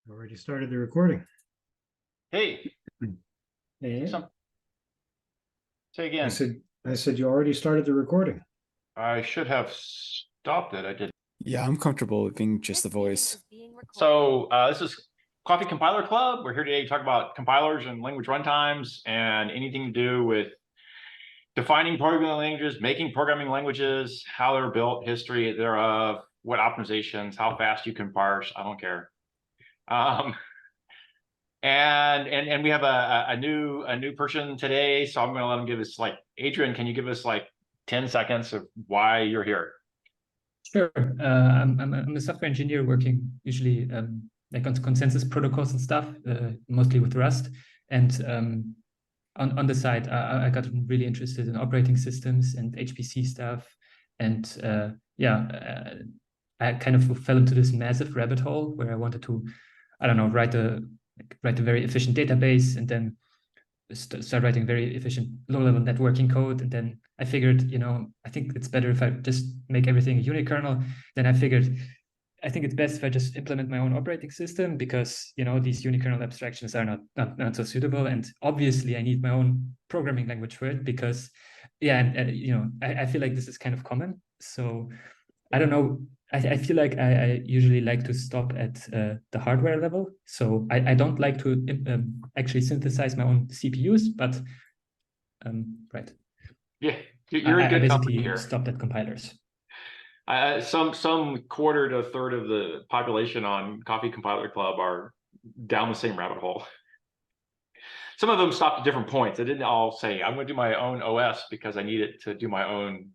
Already started the recording. Hey, Yeah. say I again. said you already started the recording. I should have stopped it. I did. Yeah, I'm comfortable with being just the voice. So this is Coffee Compiler Club. We're here today to talk about compilers and language runtimes and anything to do with defining programming languages, making programming languages, how they're built, history thereof, what optimizations, how fast you can parse. I don't care. And we have a new person today, so I'm going to let him give us Adrian. Can you give us 10 seconds of why you're here? Sure. I'm a software engineer working usually on consensus protocols and stuff, mostly with Rust. And on the side, I got really interested in operating systems and HPC stuff. And I kind of fell into this massive rabbit hole where I wanted to, I don't know, write a very efficient database and then start writing very efficient low-level networking code. And then I figured, I think it's better if I just make everything a unikernel. Then I figured, I think it's best if I just implement my own operating system because, these unikernel abstractions are not so suitable. And obviously I need my own programming language for it because, I feel like this is kind of common. So I don't know. I feel like I usually like to stop at the hardware level. So I don't like to actually synthesize my own CPUs, but right. Yeah, you're in good company here. Stopped at compilers. Some quarter to a third of the population on Coffee Compiler Club are down the same rabbit hole. Some of them stopped at different points. They didn't all say, I'm going to do my own OS because I need it to do my own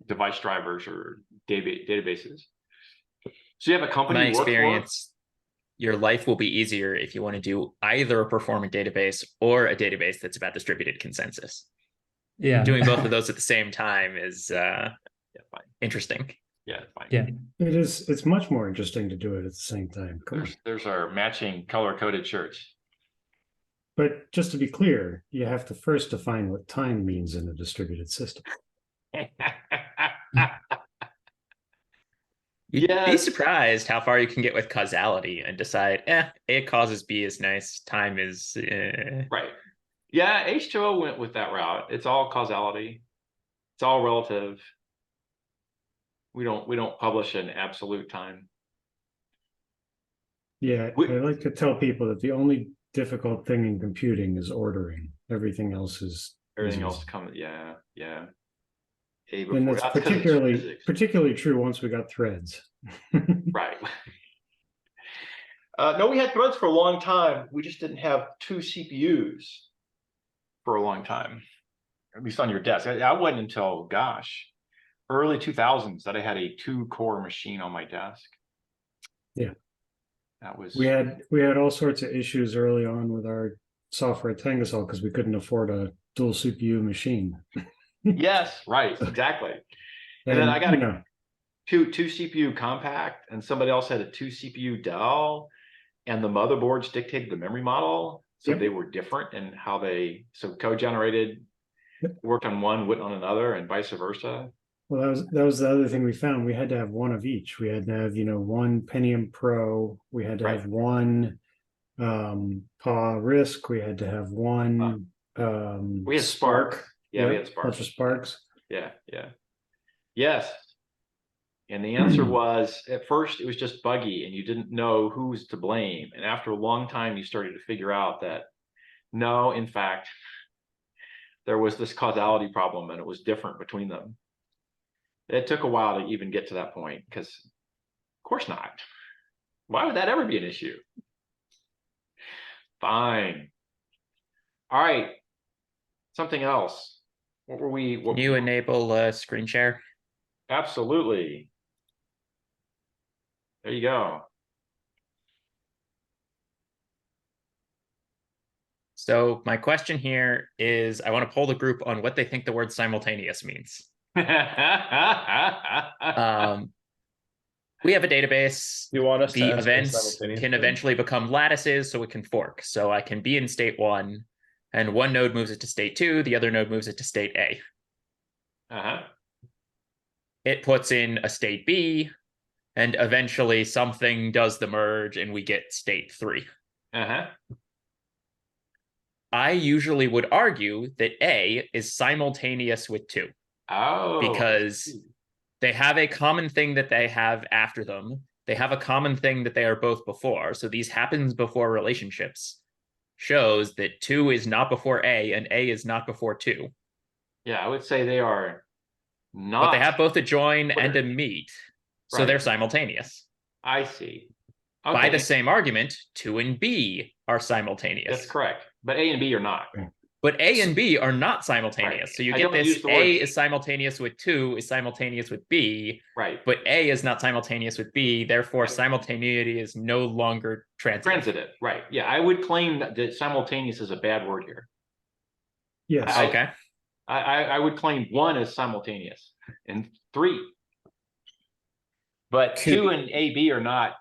device drivers or databases. So you have a company. My experience, your life will be easier if you want to do either a performant database or a database that's about distributed consensus. Yeah, doing both of those at the same time is fine. Interesting. Yeah, fine. Yeah, it is. It's much more interesting to do it at the same time. There's our matching color-coded shirts. But just to be clear, you have to first define what time means in a distributed system. You'd be surprised how far you can get with causality and decide, A causes B is nice, time is right. Yeah, H2O went with that route. It's all causality. It's all relative. We don't publish an absolute time. Yeah, I like to tell people that the only difficult thing in computing is ordering. Everything else is comes. Yeah. And that's particularly true once we got threads. Right. No, we had threads for a long time. We just didn't have two CPUs for a long time, at least on your desk. I wasn't until, early 2000s that I had a 2-core machine on my desk. Yeah. That was... We had all sorts of issues early on with our software at Tangasol because we couldn't afford a dual CPU machine. Yes, right, exactly. And then I got a two CPU compact, and somebody else had a 2 CPU Dell, and the motherboards dictated the memory model, so they were different in how they code generated worked on one, wouldn't on another, and vice versa. Well, that was the other thing we found. We had to have one of each. We had to have one Pentium Pro. We had to have one PA RISC. We had to have one we had Spark. Yeah, we had Spark. Bunch of Sparks. Yeah. Yes. And the answer was, at first, it was just buggy, and you didn't know who was to blame. And after a long time, you started to figure out that, no, in fact, there was this causality problem, and it was different between them. It took a while to even get to that point, because, of course not. Why would that ever be an issue? Fine. All right. Something else. What were we? Can you enable screen share? Absolutely. There you go. So my question here is, I want to poll the group on what they think the word simultaneous means. We have a database. You want us the events can eventually become lattices, so it can fork. So I can be in state 1, and one node moves it to state 2, the other node moves it to state A. It puts in a state B, And eventually something does the merge and we get state 3. Uh-huh. I usually would argue that A is simultaneous with 2 Oh. because they have a common thing that they have after them. They have a common thing that they are both before. So these happens before relationships shows that 2 is not before A and A is not before 2. Yeah, I would say they are not. But they have both a join and a meet. So Right. they're simultaneous. I see. By Okay. the same argument, 2 and B are simultaneous. That's correct. But A and B are not. But A and B are not simultaneous. Right. So you I get don't this use the word- A is simultaneous with 2 is simultaneous with B, Right. but A is not simultaneous with B. Therefore, Right. simultaneity is no longer transitive. Transitive. Right. Yeah, I would claim that simultaneous is a bad word here. Yes. Okay. I would claim 1 is simultaneous and 3. But Could 2 and AB are not.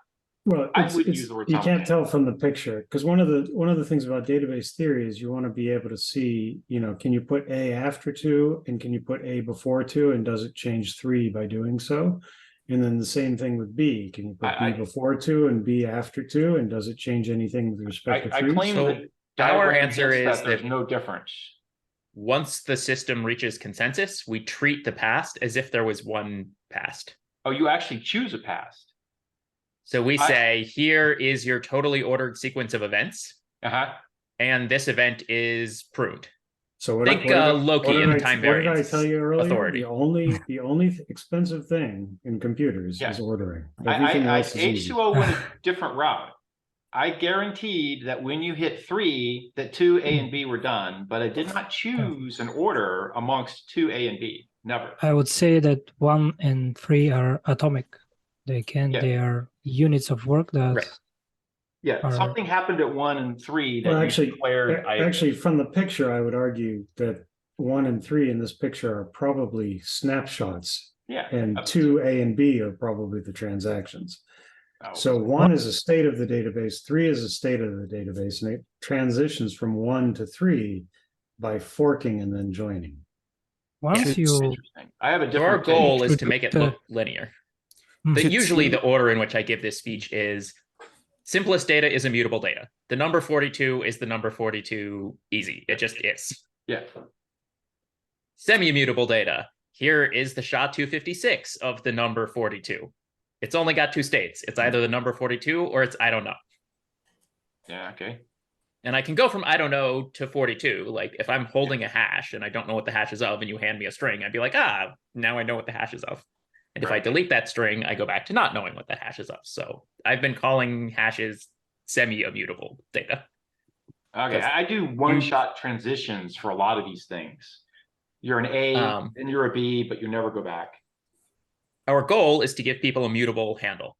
Well, I wouldn't use the word you can't simultaneous. tell from the picture, because one of the things about database theory is you want to be able to see, can you put A after 2 and can you put A before 2 and does it change 3 by doing so? And then the same thing with B. Can you put I- B before 2 and B after 2 and does it change anything with respect to I 3? claim So that our diagram answer hits is there's that- no difference. Once the system reaches consensus, we treat the past as if there was one past. Oh, you actually choose a past. So we I- say, here is your totally ordered sequence of events, Uh-huh. and this event is pruned. So what Think, what did I- Loki what did in I- time What did I variance tell you earlier? authority. The only expensive thing in computers Yeah. is ordering. Everything else is easy. H2O went a different route. I guaranteed that when you hit 3, that 2, A and B were done, but I did not choose an order amongst 2, A and B. Never. I would say that 1 and 3 are atomic. Yeah. They are units of work that Right. Yeah, Are- something happened at 1 and 3 that Well, you actually, declared. actually, from the picture, I would argue that 1 and 3 in this picture are probably snapshots, Yeah. and 2, A and B are probably the transactions. Oh, So 1 is a state of the database, 3 is a state of the database, and it transitions from 1 to 3 by forking and then joining. once you interesting. I have a So our different goal take. is to make it look linear. But Should usually see- the order in which I give this speech is simplest data is immutable data. The number 42 is the number 42 easy. It just is. Yeah. Semi-immutable data. Here is the SHA-256 of the number 42. It's only got 2 states. It's either the number 42 or it's I don't know. Yeah, okay. And I can go from I don't know to 42. Like if I'm holding a hash and I don't know what the hash is of and you hand me a string, I'd be like, now I know what the hash is of. And if I Right. delete that string, I go back to not knowing what the hash is of. So I've been calling hashes semi-immutable data. Okay, Because I do one-shot transitions for a lot of these things. You're an A, then you're a B, but you never go back. Our goal is to give people a mutable handle.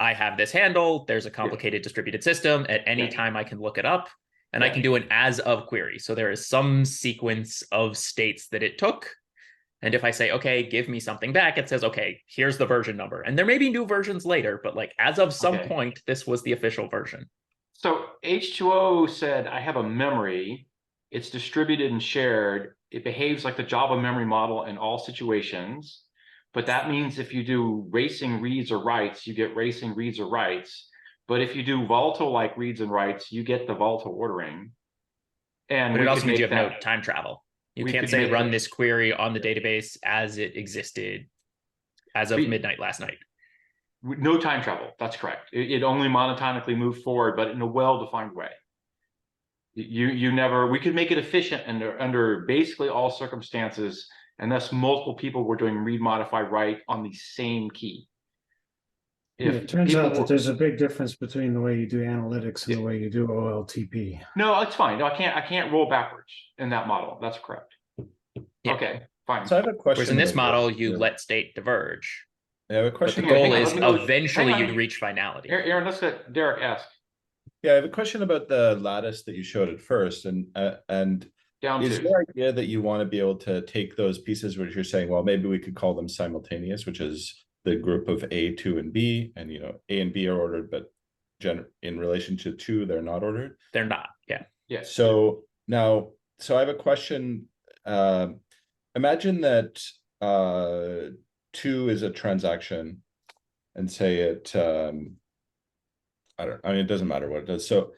I have this handle. There's a complicated distributed system. At any Yeah. time, I can look it up, and I Yeah. can do an as of query. So there is some sequence of states that it took. And if I say, okay, give me something back, it says, okay, here's the version number. And there may be new versions later, but like as of some Okay. point, this was the official version. So H2O said, I have a memory. It's distributed and shared. It behaves like the Java memory model in all situations. But that means if you do racing reads or writes, you get racing reads or writes. But if you do volatile-like reads and writes, you get the volatile ordering. And But we it also could means you make have no that- time travel. You we can't could say make run it- this query on the database as it existed as of We- midnight last night. No time travel. That's correct. It only monotonically moved forward, but in a well-defined way. You never. We could make it efficient under basically all circumstances, unless multiple people were doing read, modify, write on the same key. It turns people out were- that there's a big difference between the way you do analytics and the Yeah. way you do OLTP. No, it's fine. No, I can't roll backwards in that model. That's correct. Yeah. Okay, fine. So I have a question. Whereas in this about model, this. you Yeah. let state diverge. I have a But question. the Hang on, goal hang on, is let me go- eventually hang on. you reach finality. Aaron, let's let Derek ask. Yeah, I have a question about the lattice that you showed at first, and Down is to your idea that you want to be able to take those pieces which you're saying, well, maybe we could call them simultaneous, which is the group of A, 2, and B, and A and B are ordered, but in relation to 2, they're not ordered. They're not. Yeah. yes. So now, I have a question. Imagine that 2 is a transaction, and say it, I mean, it doesn't matter what it does. So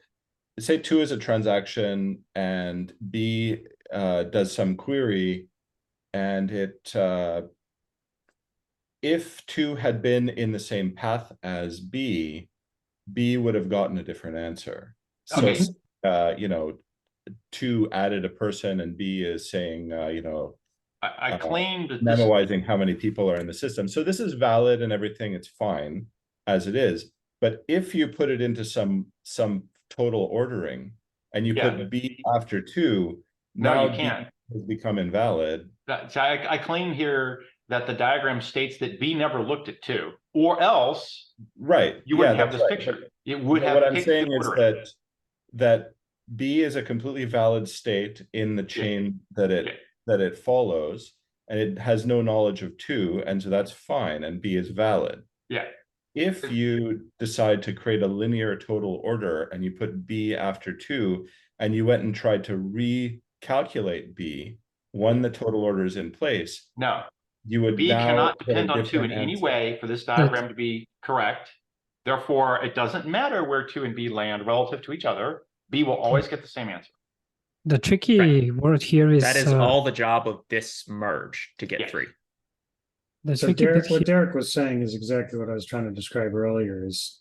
say 2 is a transaction and B does some query, and it, if 2 had been in the same path as B would have gotten a different answer. So, Okay. you know, 2 added a person and B is saying, you know, I claim that this, memoizing how many people are in the system. So this is valid and everything, it's fine as it is. But if you put it into some total ordering and you Yeah. put B after 2, No, now you B can't. has become invalid. So I claim here that the diagram states that B never looked at 2, or else Right. you wouldn't Yeah, have this that's right. picture. It would But have what I'm picked saying the is ordering. that B is a completely valid state in the chain that it follows, and it has no knowledge of 2, and so that's fine, and B is valid. Yeah. If you decide to create a linear total order and you put B after 2, and you went and tried to recalculate B, when the total order is in place, No. you would B now cannot get a depend on 2 in different any answer. way for this diagram to be correct. Therefore, it doesn't matter where 2 and B land relative to each other. B will always get the same answer. The tricky word here is That is all the job of this merge to get Yes. 3. the So tricky bit what here. Derek was saying is exactly what I was trying to describe earlier, is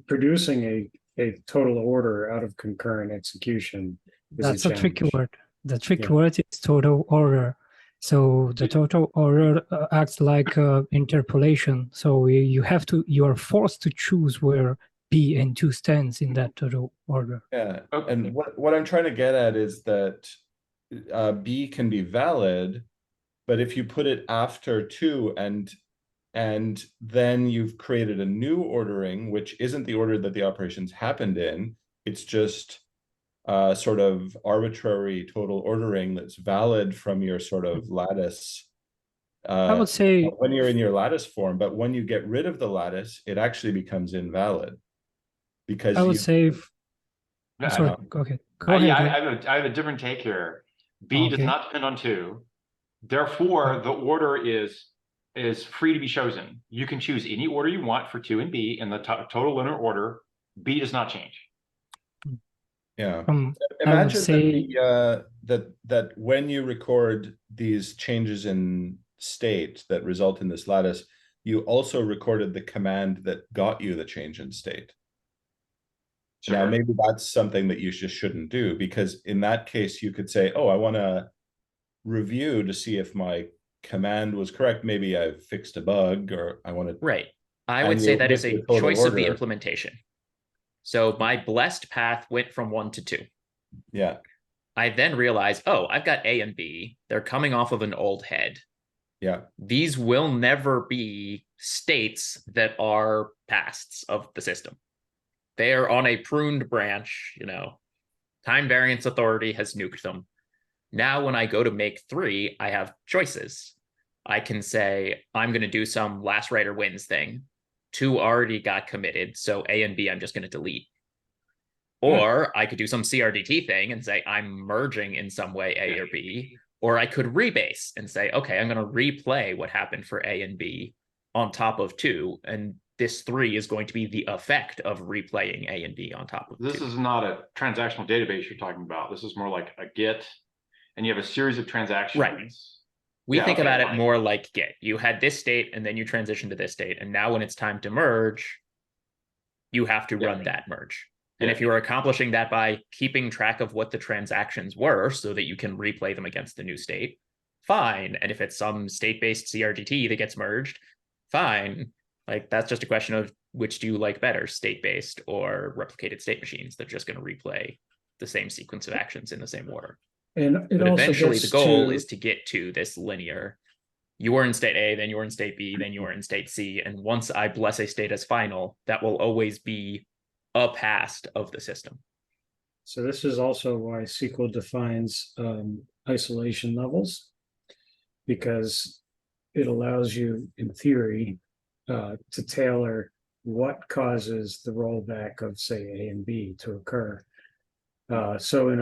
producing a total order out of concurrent execution is That's a tricky challenge. word. The tricky Yeah. word is total order. So the total order acts like interpolation. So you are forced to choose where B and 2 stands in that total order. Yeah, Okay. and what I'm trying to get at is that B can be valid, but if you put it after 2 and then you've created a new ordering, which isn't the order that the operations happened in, it's just sort of arbitrary total ordering that's valid from your sort of lattice. I would say when you're in your lattice form, but when you get rid of the lattice, it actually becomes invalid. Because I would say sorry, Uh, okay. Go ahead. Yeah, I have a different take here. B does Okay. not depend on 2. Therefore, the order is free to be chosen. You can choose any order you want for 2 and B in the total linear order. B does not change. Yeah. I would Imagine say that when you record these changes in state that result in this lattice, you also recorded the command that got you the change in state. Sure. Now, maybe that's something that you just shouldn't do, because in that case, you could say, oh, I want to review to see if my command was correct. Maybe I've fixed a bug, or I want to. Right. I And would say you that is with a the total choice of the order. implementation. So my blessed path went from 1 to 2. Yeah. I then realized, oh, I've got A and B. They're coming off of an old head. Yeah. These will never be states that are pasts of the system. They are on a pruned branch, you know, time variance authority has nuked them. Now, when I go to make 3, I have choices. I can say, I'm going to do some last writer wins thing. 2 already got committed, so A and B I'm just going to delete. Or I could do some CRDT thing and say, I'm merging in some way A or B. Or I could rebase and say, okay, I'm going to replay what happened for A and B on top of 2. And this 3 is going to be the effect of replaying A and B on top of 2. This is not a transactional database you're talking about. This is more like a Git, and you have a series of transactions. Right. We think about it more like Git. You had this state, and then you transition to this state. And now when it's time to merge, you have to run that merge. And if you are accomplishing that by keeping track of what the transactions were so that you can replay them against the new state, fine. And if it's some state-based CRDT that gets merged, fine. Like, that's just a question of which do you like better, state-based or replicated state machines that are just going to replay the same sequence of actions in the same order. And it But also eventually gets the goal to, is to get to this linear. You were in state A, then you were in state B, then you were in state C. And once I bless a state as final, that will always be a past of the system. So this is also why SQL defines isolation levels, because it allows you, in theory, to tailor what causes the rollback of, say, A and B to occur. So in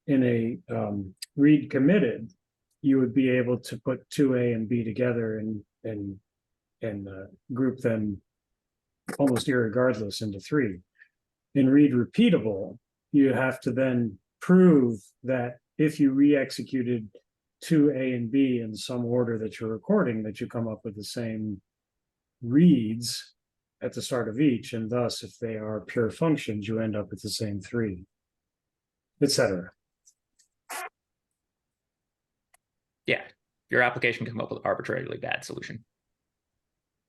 a read committed, you would be able to put 2A and B together and group them almost irregardless into three. In read repeatable, you have to then prove that if you re-executed 2A and B in some order that you're recording, that you come up with the same reads at the start of each, and thus if they are pure functions, you end up with the same three, etc. Yeah, your application can come up with an arbitrarily bad solution.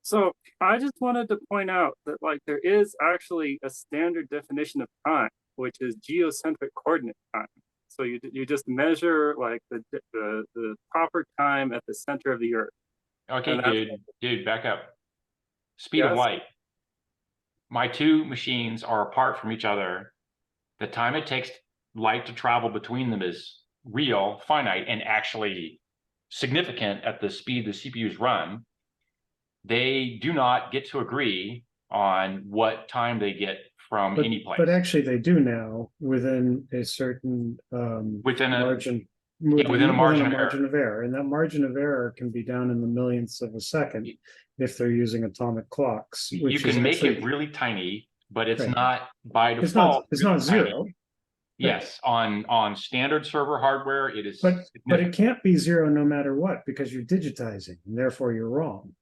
So I just wanted to point out that like there is actually a standard definition of time, which is geocentric coordinate time. So you just measure like the proper time at the center of the Earth. Okay, dude, back up. Speed of light. My two machines are apart from each other. The time it takes light to travel between them is real, finite, and actually significant at the speed the CPUs run. They do not get to agree on what time they get from any place. But actually they do now within a certain within a margin. within a margin of error. And that margin of error can be down in the millionths of a second if they're using atomic clocks. You can make it really tiny, but it's Right. not by default. It's not really zero. tiny. Yes, on standard server hardware, it is. But it can't be zero no matter what, because you're digitizing, and therefore you're wrong.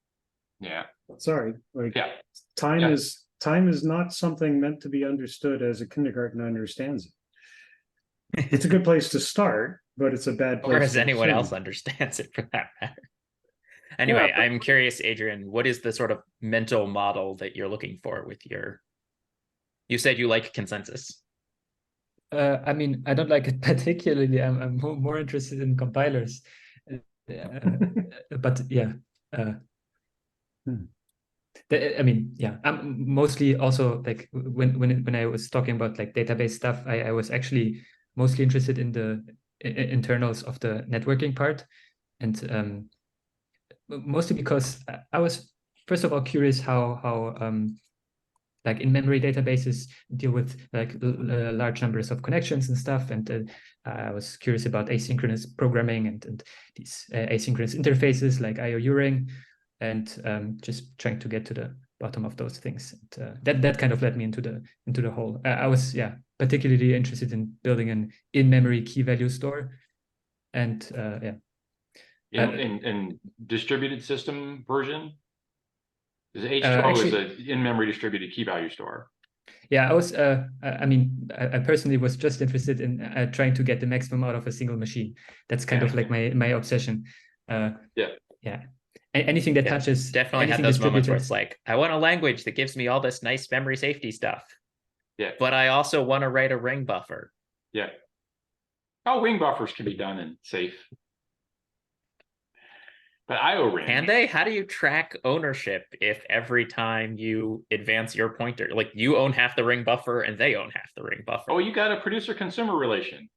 Yeah. Sorry, like Yeah. time Yeah. is not something meant to be understood as a kindergarten understands it. It's a good place to start, but it's a bad place. Or as to anyone assume. else understands it for that matter. Anyway, I'm curious, Adrian, what is the sort of mental model that you're looking for with your, you said you like consensus. I mean, I don't like it particularly. I'm more interested in compilers. But yeah. I mean, yeah, I'm mostly also like when I was talking about like database stuff, I was actually mostly interested in the internals of the networking part, and mostly because I was first of all curious how like in-memory databases deal with like large numbers of connections and stuff, and I was curious about asynchronous programming and these asynchronous interfaces like IOUring, and just trying to get to the bottom of those things. And, that kind of led me into the whole. I was particularly interested in building an in-memory key value store, and In distributed system version, H12 actually, is an in-memory distributed key value store. Yeah, I was. I mean, I personally was just interested in trying to get the maximum out of a single machine. That's kind of like my obsession. Yeah. Anything that touches definitely had those moments where it's like, I want a language that gives me all this nice memory safety stuff. Yeah. But I also want to write a ring buffer. Yeah. Oh, ring buffers can be done in safe. But IO ring. Can they? How do you track ownership if every time you advance your pointer, like you own half the ring buffer and they own half the ring buffer? Oh, you got a producer-consumer relation.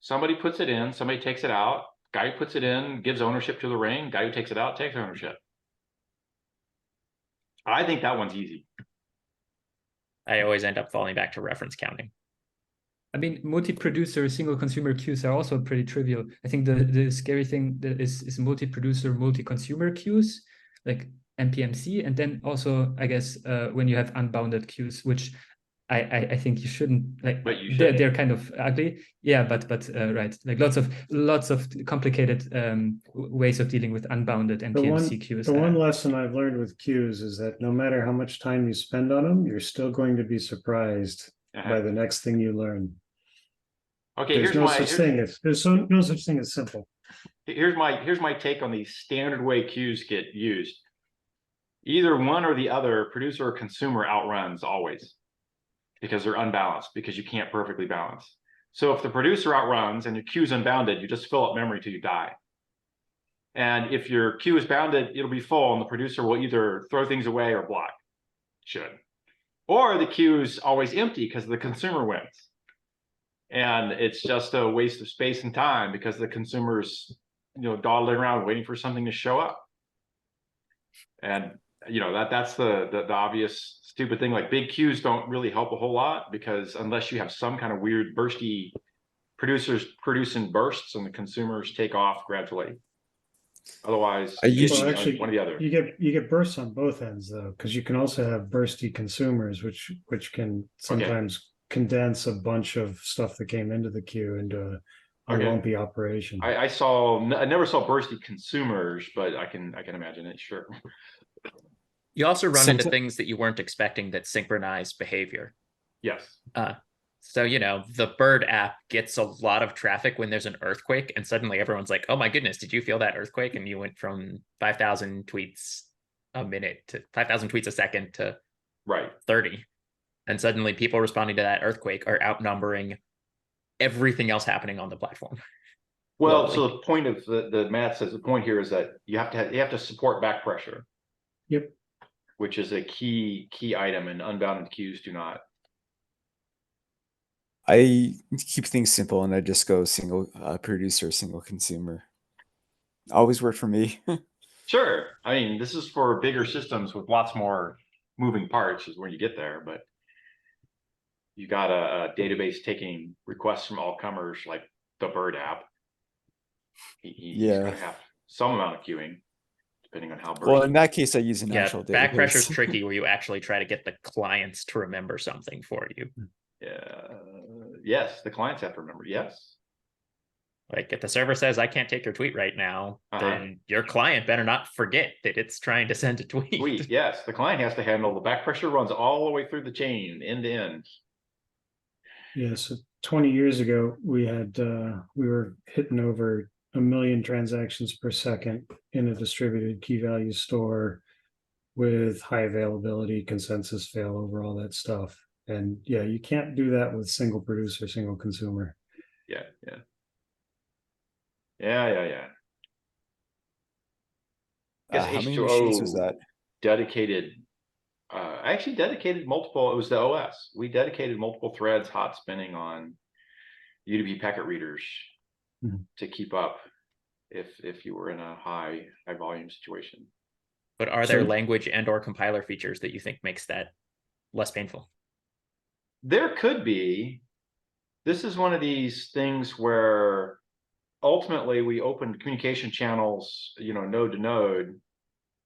Somebody puts it in, somebody takes it out. Guy who puts it in gives ownership to the ring. Guy who takes it out takes ownership. I think that one's easy. I always end up falling back to reference counting. I mean, multi-producer single consumer queues are also pretty trivial. I think the scary thing that is multi-producer, multi-consumer queues, like NPMC, and then also, I guess, when you have unbounded queues, which I think you shouldn't like. But you should. They're kind of ugly, yeah. But right, like lots of complicated ways of dealing with unbounded NPMC queues. The one lesson I've learned with queues is that no matter how much time you spend on them, you're still going to be surprised by the next thing you learn. Okay, there's no such thing as simple. Here's my take on these standard way queues get used. Either one or the other, producer or consumer, outruns always, because they're unbalanced, because you can't perfectly balance. So if the producer outruns and your queue's unbounded, you just fill up memory till you die. And if your queue is bounded, it'll be full, and the producer will either throw things away or block. Should. Or the queue's always empty because the consumer wins. And it's just a waste of space and time because the consumer's, dawdling around waiting for something to show up. And that's the obvious stupid thing. Like big queues don't really help a whole lot, because unless you have some kind of weird bursty, producers produce in bursts and the consumers take off gradually. Otherwise, I you usually- need Well, actually, one or the other. you get bursts on both ends though, because you can also have bursty consumers, which can sometimes condense a bunch of stuff that came into the queue into a Okay. lumpy operation. I never saw bursty consumers, but I can imagine it. Sure. You also run into Someti- things that you weren't expecting that synchronize behavior. Yes. So, the bird app gets a lot of traffic when there's an earthquake, and suddenly everyone's like, oh my goodness, did you feel that earthquake? And you went from 5,000 tweets a minute to 5,000 tweets a second to Right. 30. And suddenly people responding to that earthquake are outnumbering everything else happening on the platform. Well, globally. so the point of the math says the point here is that you have to support back pressure. Yep. Which is a key item, and unbounded queues do not. I keep things simple and I just go single producer, single consumer. Always worked for me. Sure. I mean, this is for bigger systems with lots more moving parts is when you get there, but you got a database taking requests from all comers like the Bird app. He's going to have some amount of queuing, depending on how. Well, in that case, I use an Yeah, actual database. back pressure is tricky where you actually try to get the clients to remember something for you. Yes, the clients have to remember. Yes. Like if the server says, I can't take your tweet right now, then your client better not forget that it's trying to send a tweet. Yes, the client has to handle the back pressure runs all the way through the chain, end to end. Yeah, so 20 years ago, we were hitting over 1 million transactions per second in a distributed key value store with high availability, consensus failover, all that stuff. And yeah, you can't do that with single producer, single consumer. Yeah. How many machines was that? Dedicated. I actually dedicated multiple. It was the OS. We dedicated multiple threads hot spinning on UDP packet readers to keep up if you were in a high volume situation. But are there language and or compiler features that you think makes that less painful? There could be. This is one of these things where ultimately we opened communication channels, node to node,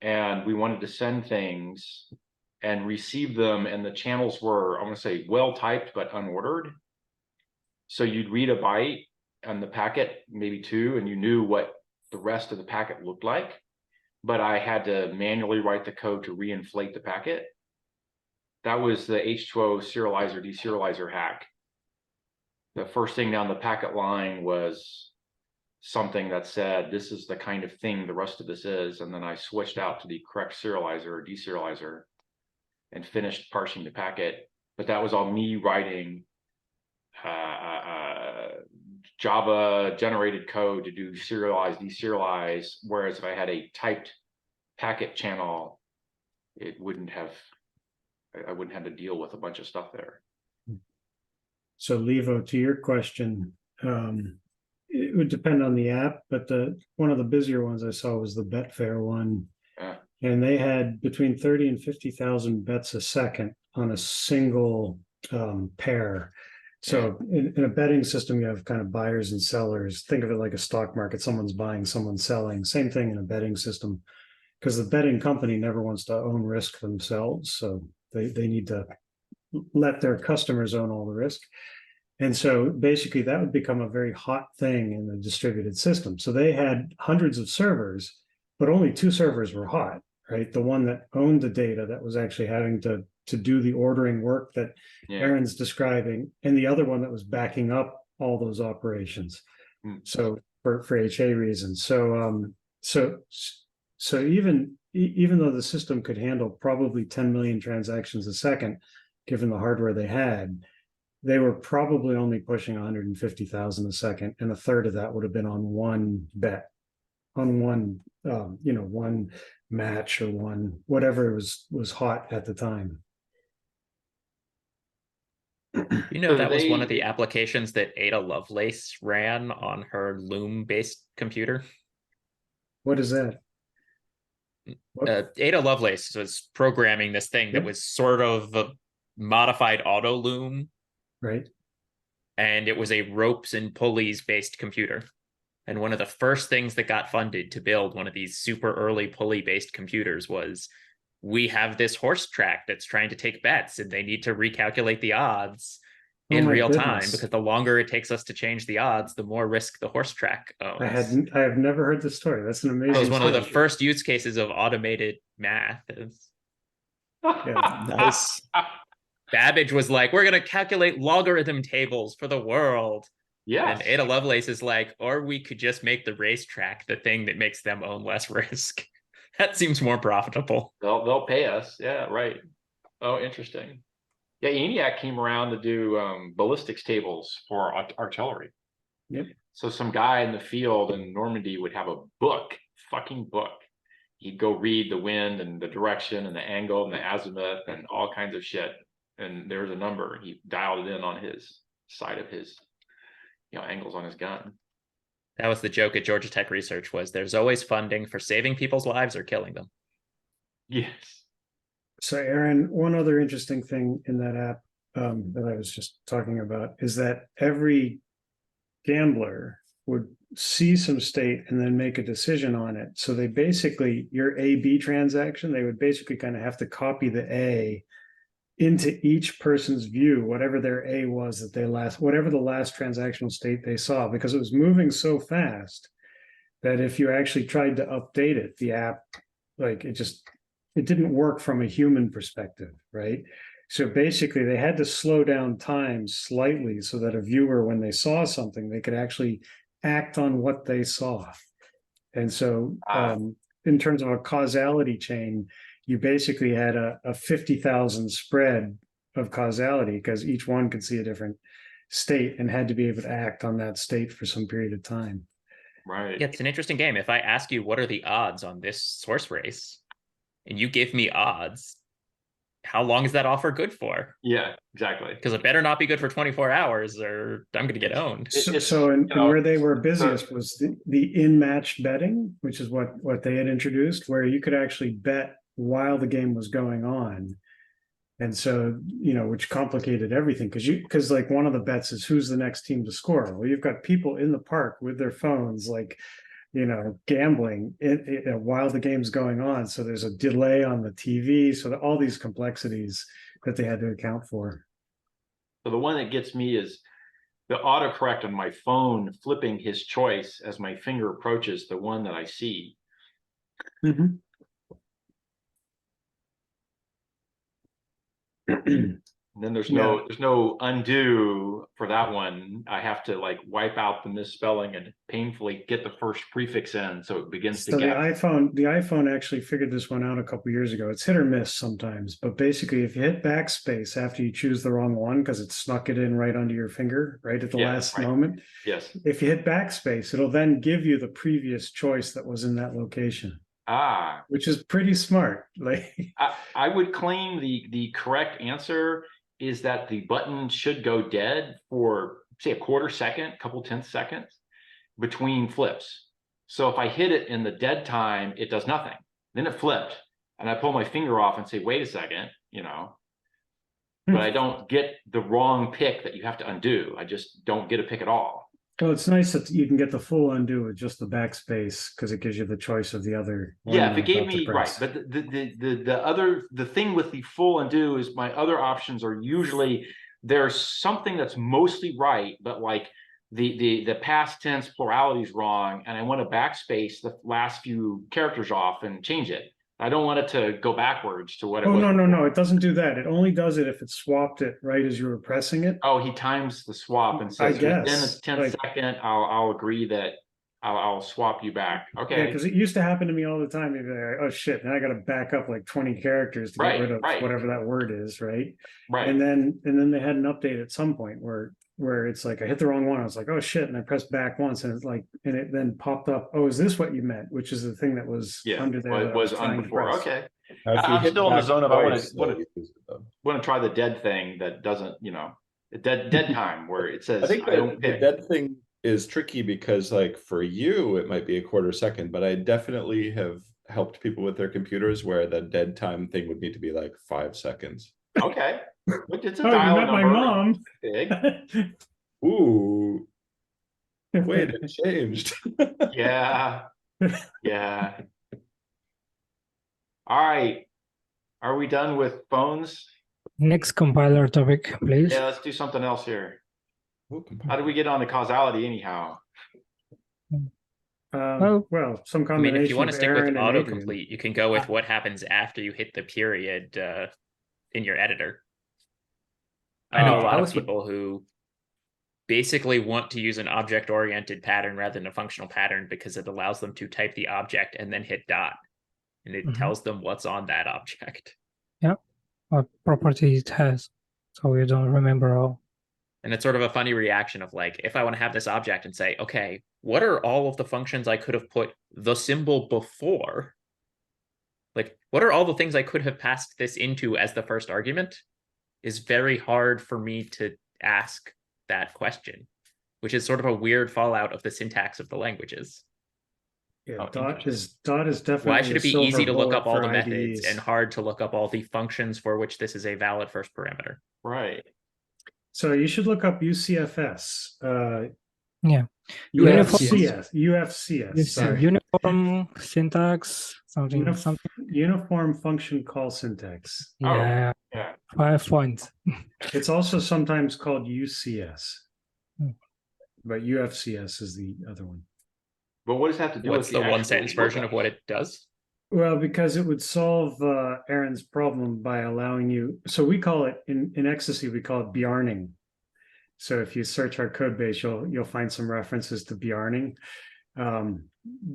and we wanted to send things and receive them, and the channels were, I want to say, well typed but unordered. So you'd read a byte on the packet, maybe two, and you knew what the rest of the packet looked like, but I had to manually write the code to reinflate the packet. That was the H2O serializer deserializer hack. The first thing down the packet line was something that said, this is the kind of thing the rest of this is. And then I switched out to the correct serializer or deserializer and finished parsing the packet. But that was all me writing Java generated code to do serialize, deserialize. Whereas if I had a typed packet channel, I wouldn't have to deal with a bunch of stuff there. So Levo, to your question, it would depend on the app, but one of the busier ones I saw was the Betfair one. And they had between 30 and 50,000 bets a second on a single pair. So in a betting system, you have kind of buyers and sellers. Think of it like a stock market. Someone's buying, someone's selling. Same thing in a betting system, because the betting company never wants to own risk themselves. So they need to let their customers own all the risk. And so basically that would become a very hot thing in the distributed system. So they had hundreds of servers, but only 2 servers were hot, right? The one that owned the data that was actually having to do the ordering work that Aaron's describing, and the other one that was backing up all those operations. So for HA reasons. So even though the system could handle probably 10 million transactions a second, given the hardware they had, they were probably only pushing 150,000 a second, and a third of that would have been on one bet, on one one match or one whatever was hot at the time. That was one of the applications that Ada Lovelace ran on her Loom-based computer. What is that? Ada Lovelace was programming this thing that was sort of a modified auto loom, right? And it was a ropes and pulleys based computer. And one of the first things that got funded to build one of these super early pulley-based computers was, we have this horse track that's trying to take bets, and they need to recalculate the odds in my real time, goodness. because the longer it takes us to change the odds, the more risk the horse track owns. I have never heard this story. That's an amazing That was one of the story. first use cases of automated math. Yeah. Nice. Babbage was like, we're going to calculate logarithm tables for the world. Yes. And Ada Lovelace is like, or we could just make the racetrack the thing that makes them own less risk. That seems more profitable. They'll pay us. Yeah, right. Oh, interesting. Yeah, ENIAC came around to do ballistics tables for artillery. Yep. So some guy in the field in Normandy would have a fucking book. He'd go read the wind and the direction and the angle and the azimuth and all kinds of shit. And there's a number. He dialed it in on his side of his, angles on his gun. That was the joke at Georgia Tech Research, was there's always funding for saving people's lives or killing them. Yes. So Aaron, one other interesting thing in that app that I was just talking about is that every gambler would see some state and then make a decision on it. So they basically, your A-B transaction, they would basically kind of have to copy the A into each person's view, whatever their A was whatever the last transactional state they saw, because it was moving so fast that if you actually tried to update it, the app, like it didn't work from a human perspective, right? So basically they had to slow down time slightly so that a viewer, when they saw something, they could actually act on what they saw. And so in terms of a causality chain, you basically had a 50,000 spread of causality, because each one could see a different state and had to be able to act on that state for some period of time. Right. Yeah, it's an interesting game. If I ask you what are the odds on this horse race, and you give me odds, how long is that offer good for? Yeah, exactly. Because it better not be good for 24 hours or I'm going to get owned. And where they were busiest was the in-match betting, which is what they had introduced, where you could actually bet while the game was going on. And so, which complicated everything, because like one of the bets is who's the next team to score. Well, you've got people in the park with their phones, like, gambling while the game's going on. So there's a delay on the TV. So all these complexities that they had to account for. So the one that gets me is the autocorrect on my phone flipping his choice as my finger approaches the one that I see. Mm-hmm. And then there's no undo for that one. I have to like wipe out the misspelling and painfully get the first prefix in so it begins to So get. the iPhone actually figured this one out a couple years ago. It's hit or miss sometimes, but basically if you hit backspace after you choose the wrong one, because it snuck it in right under your finger, right at the last moment. Yes. If you hit backspace, it'll then give you the previous choice that was in that location. Which is pretty smart. Like I would claim the correct answer is that the button should go dead for say a quarter second, couple tenths seconds between flips. So if I hit it in the dead time, it does nothing. Then it flipped and I pull my finger off and say, wait a second, but I don't get the wrong pick that you have to undo. I just don't get a pick at all. Well, it's nice that you can get the full undo with just the backspace, because it gives you the choice of the other. Yeah, if it gave me right, but the thing with the full undo is my other options are usually there's something that's mostly right, but like the past tense plurality is wrong, and I want to backspace the last few characters off and change it. I don't want it to go backwards to what it was. No, it doesn't do that. It only does it if it swapped it right as you were pressing it. Oh, he times the swap and says within a 10th second, I'll agree that I'll swap you back. Okay. Yeah, because it used to happen to me all the time. You'd be like, oh shit, now I got to back up like 20 characters to get rid of whatever that word is, right? Right. And then they had an update at some point where it's like I hit the wrong one. I was like, oh shit, and I pressed back once, and it's like, and it then popped up. Oh, is this what you meant? Which is the thing that was under there. It was on before. Okay. I'm still in the zone of I want to try the dead thing that doesn't, dead time where it says I think the dead thing is tricky because like for you it might be a quarter second, but I definitely have helped people with their computers where the dead time thing would need to be like 5 seconds. Okay. It's a you met my mom. Big. Ooh. Wait, it changed. Yeah. Yeah. All right. Are we done with phones? Next compiler topic, please. Yeah, let's do something else here. Ooh, How do we get on to causality anyhow? Well, some I mean, if you combination want to of stick with Aaron and Adrian. autocomplete, you can go with what happens after you hit the period in your editor. I know a lot of people who basically want to use an object-oriented pattern rather than a functional pattern because it allows them to type the object and then hit dot, and it tells them what's on that object. Yeah, what property it has, so you don't remember all. And it's sort of a funny reaction of like, if I want to have this object and say, okay, what are all of the functions I could have put the symbol before? Like, what are all the things I could have passed this into as the first argument? Is very hard for me to ask that question, which is sort of a weird fallout of the syntax of the languages. Yeah, dot is definitely. Why should it be a easy to look silver up all bullet the for methods IDs. and hard to look up all the functions for which this is a valid first parameter? Right. So you should look up UCFS. Yeah. UFCS. Sorry. Uniform syntax, something. Uniform function call syntax. Yeah. Yeah. 5 points. It's also sometimes called UCS, Hmm. but UFCS is the other one. But what does that have to do What's with the actual one sentence version of what it does? Well, because it would solve Aaron's problem by allowing you. So we call it in ecstasy, we call it Bjarning. So if you search our code base, you'll find some references to Bjarning,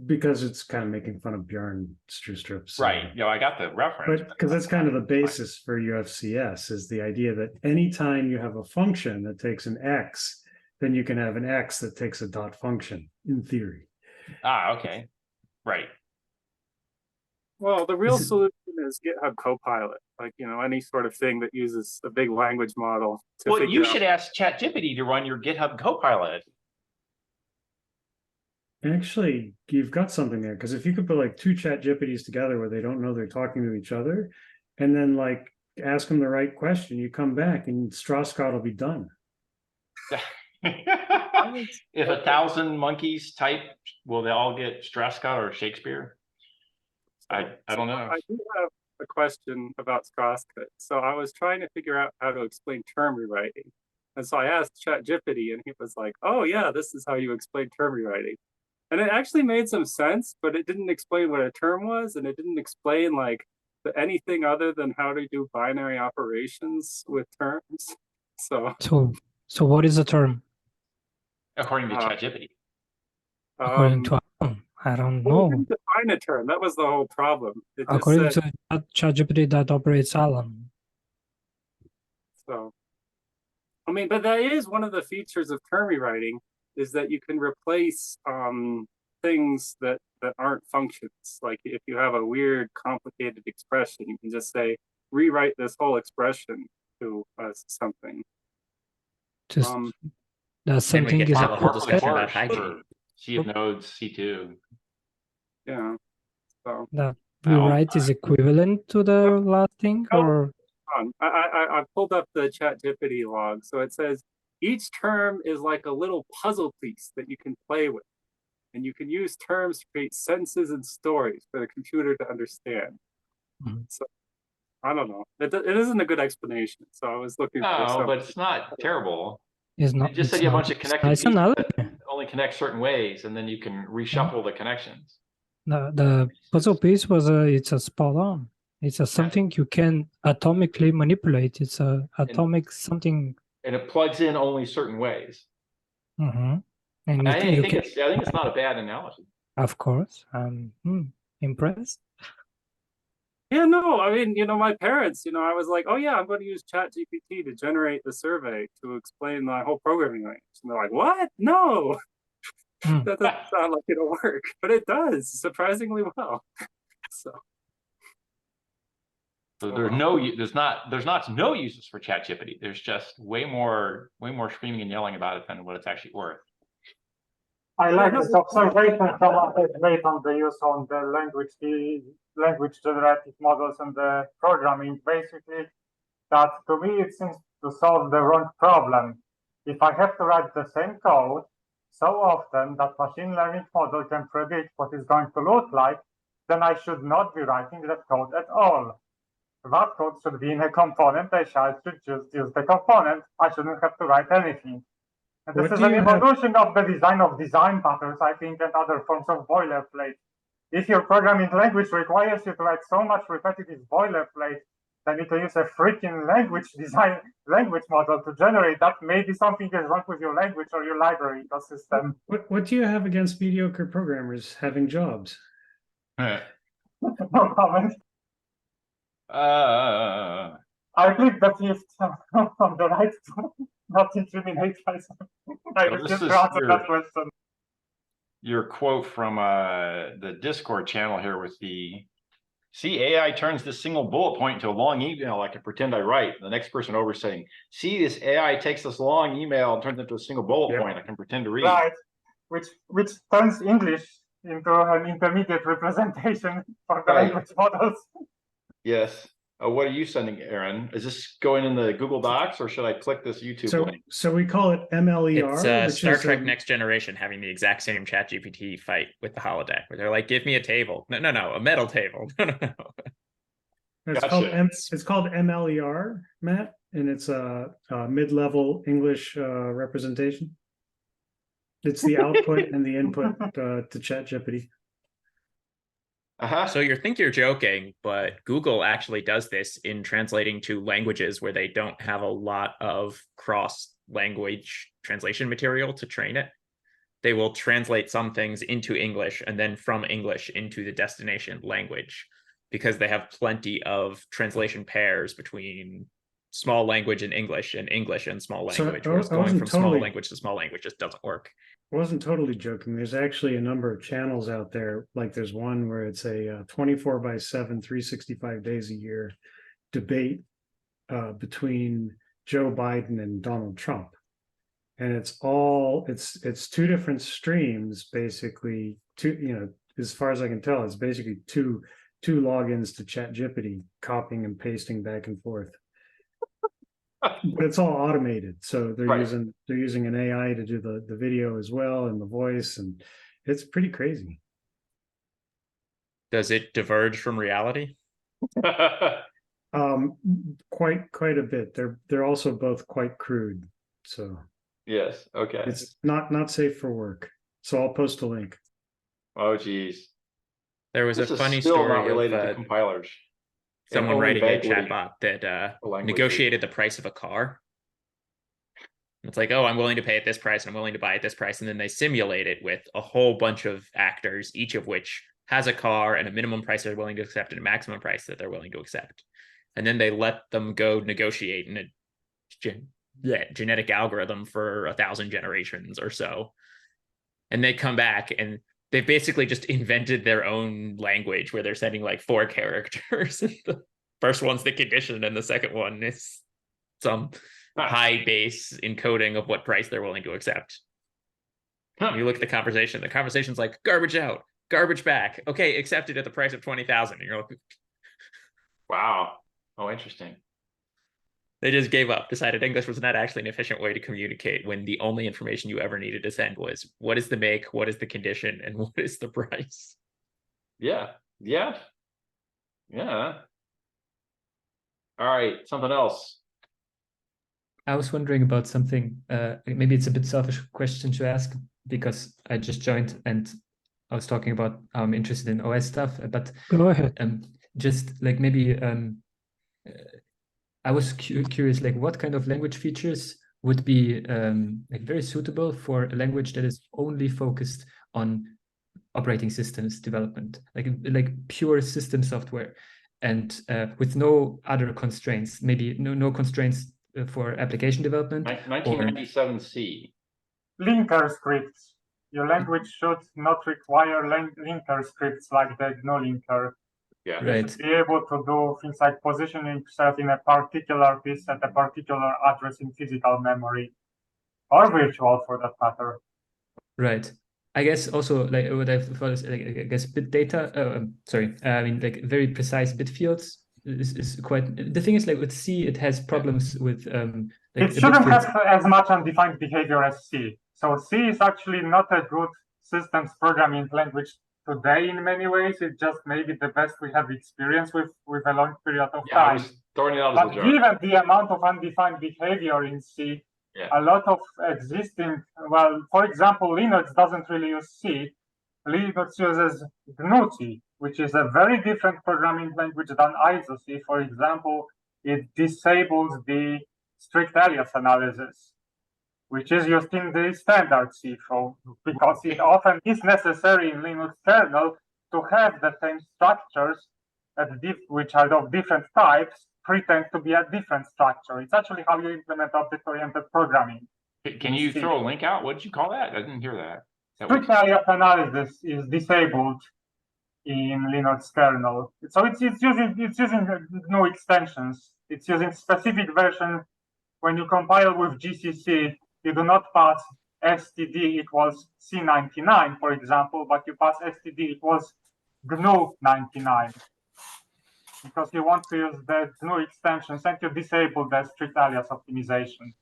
because it's kind of making fun of Bjorn Strustrup. So. Right. No, I got the reference. But because that's kind of the basis for UFCS is the idea that anytime you have a function that takes an X, then you can have an X that takes a dot function in theory. Okay. Right. Well, the real solution is GitHub Copilot, like, any sort of thing that uses a big language model. Well, you should ask ChatGPT to run your GitHub Copilot. Actually, you've got something there, because if you could put like two ChatGPTs together where they don't know they're talking to each other, and then like ask them the right question, you come back and Strauss-Scott will be done. If 1,000 monkeys type, will they all get Strauss-Scott or Shakespeare? I don't know. I do have a question about Strauss-Scott. So I was trying to figure out how to explain term rewriting. And so I asked ChatGPT and he was like, oh yeah, this is how you explain term rewriting. And it actually made some sense, but it didn't explain what a term was, and it didn't explain like anything other than how to do binary operations with terms. So what is a term? According to ChatGPT. According to I don't know. We didn't define a term. That was the whole problem. It just According said, to ChatGPT, that operates Alan. so, I mean, but that is one of the features of term rewriting, is that you can replace things that aren't functions. Like if you have a weird, complicated expression, you can just say, rewrite this whole expression to something. Just that's Then we something get is to have a whole discussion about Parse hygiene. for C of nodes, C2. Yeah. So that rewrite is equivalent to the last thing, or I pulled up the ChatGPT log. So it says each term is like a little puzzle piece that you can play with, and you can use terms to create sentences and stories for the computer to understand. So I don't know. It isn't a good explanation. So I was looking for No, something. but it's not terrible. is not. You just said it's you have a not- bunch of it's connected nice pieces analogy. that only connect certain ways, and then you can reshuffle the connections. The puzzle piece was it's a spot on. It's a something you can atomically manipulate. It's a atomic something. And it plugs in only certain ways. And I you think can, it's not a bad analogy. of course, I'm impressed. Yeah, no, I mean, my parents, I was like, oh yeah, I'm going to use ChatGPT to generate the survey to explain my whole programming language. And they're like, what? No, that doesn't sound like it'll work, but it does surprisingly well. So there's not no uses for ChatGPT. There's just way more screaming and yelling about it than what it's actually worth. I like this observation from what is made on the use on the language generative models and the programming. Basically, that to me it seems to solve the wrong problem. If I have to write the same code, so often that machine learning model can predict what it's going to look like, then I should not be writing that code at all. That code should be in a component. I should just use the component. I shouldn't have to write anything. And this is an evolution of the design patterns, I think, and other forms of boilerplate. If your programming language requires you to write so much repetitive boilerplate, then you can use a freaking language model to generate that. Maybe something is wrong with your language or your library ecosystem. What do you have against mediocre programmers having jobs? No comment. I clicked the fifth on the right to not incriminate myself. I was just to answer that question. Your quote from the Discord channel here with the see, AI turns this single bullet point into a long email I can pretend I write. The next person over saying, see, this AI takes this long email and turns it into a single bullet point I can pretend to read. Right, which turns English into an intermediate representation for the language models. Yes. What are you sending, Aaron? Is this going in the Google Docs or should I click this YouTube link? So we call it MLER. It's Star Trek Next Generation having the exact same ChatGPT fight with the holodeck, where they're like, "Give me a table." No, a metal table. No. It's called MLER, Matt, and it's a mid-level English representation. It's the output and the input to ChatGPT. So you think you're joking, but Google actually does this in translating to languages where they don't have a lot of cross-language translation material to train it. They will translate some things into English and then from English into the destination language because they have plenty of translation pairs between small language and English and small language. Whereas going from small language to small language just doesn't work. I wasn't totally joking. There's actually a number of channels out there. Like there's one where it's a 24/7, 365 days a year debate between Joe Biden and Donald Trump. And it's two different streams, basically. As far as I can tell, it's basically two logins to ChatGPT, copying and pasting back and forth. But it's all automated, so they're using an AI to do the video as well and the voice, and it's pretty crazy. Does it diverge from reality? Quite a bit. They're also both quite crude. So yes, okay. It's not safe for work. So I'll post a link. Oh geez. There was a funny story not related of to compilers. Someone writing a chatbot that negotiated the price of a car. It's like, oh, I'm willing to pay at this price, and I'm willing to buy at this price. And then they simulate it with a whole bunch of actors, each of which has a car and a minimum price they're willing to accept and a maximum price that they're willing to accept. And then they let them go negotiate in a genetic algorithm for 1,000 generations or so. And they come back and they've basically just invented their own language where they're sending like 4 characters. The first one's the condition, and the second one is some high base encoding of what price they're willing to accept. You look at the conversation's like garbage out, garbage back. Okay, accepted at the price of 20,000. And you're like, wow. Oh, interesting. They just gave up, decided English was not actually an efficient way to communicate when the only information you ever needed to send was what is the make, what is the condition, and what is the price. Yeah. All right, something else. I was wondering about something, maybe it's a bit selfish question to ask because I just joined and I was talking about I'm interested in OS stuff, but go ahead. Just like maybe I was curious, like what kind of language features would be like very suitable for a language that is only focused on operating systems development, like pure system software, and with no other constraints, maybe no constraints for application development. 1997 C. Linker scripts. Your language should not require linker scripts like the GNU linker. Yeah, you should be able to do things like positioning yourself in a particular piece at a particular address in physical memory, or virtual for that matter. Right. I guess also like what I've thought is like, I guess bit data. I mean like very precise bit fields is quite. The thing is like with C, it has problems with. It shouldn't have as much undefined behavior as C. So C is actually not a good systems programming language today in many ways. It's just maybe the best we have experience with a long period of Yeah, I time. was throwing it out as But a joke. given the amount of undefined behavior in C, a lot of existing, well, for example, Linux doesn't really use C. Linux uses GNU-C, which is a very different programming language than ISO-C. For example, it disables the strict alias analysis, which is used in the standard C because it often is necessary in Linux kernel to have the same structures which are of different types pretend to be a different structure. It's actually how you implement object-oriented programming. Can you throw a link out? What did you call that? I didn't hear that. Strict alias analysis is disabled in Linux kernel. So it's using GNU extensions. It's using specific version. When you compile with GCC, you do not pass std equals C99, for example, but you pass std equals GNU99 because you want to use the GNU extensions and you disable the strict alias optimization.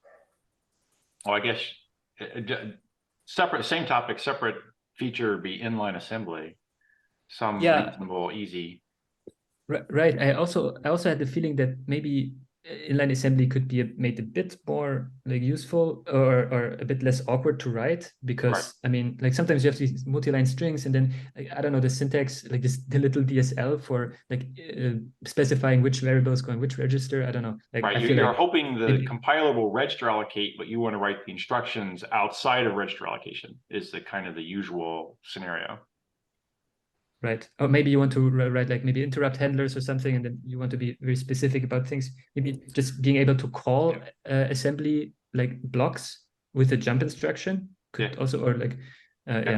Well, I guess separate, same topic, separate feature would be inline assembly. Some reasonable, easy. Right. I also had the feeling that maybe inline assembly could be made a bit more like useful or a bit less awkward to write, because I mean, like sometimes you have these multi-line strings and then like, I don't know, the syntax, like the little DSL for like specifying which variables go in which register. I don't know. Like, right, you're hoping the compiler will register allocate, but you want to write the instructions outside of register allocation is the kind of the usual scenario. Right. Or maybe you want to write like maybe interrupt handlers or something, and then you want to be very specific about things. Maybe just being able to call assembly like blocks with a jump instruction could also, or like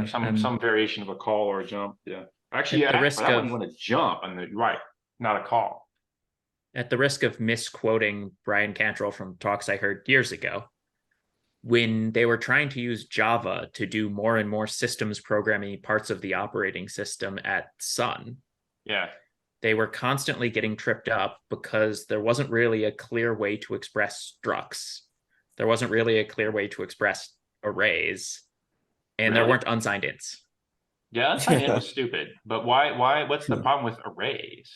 some variation of a call or a jump. Yeah. Actually, at the risk of want to jump on the right, not a call. At the risk of misquoting Brian Cantrell from talks I heard years ago, when they were trying to use Java to do more and more systems programming parts of the operating system at Sun, they were constantly getting tripped up because there wasn't really a clear way to express structs. There wasn't really a clear way to express arrays, and there weren't unsigned ints. Yeah, unsigned int was stupid. But why? What's the problem with arrays?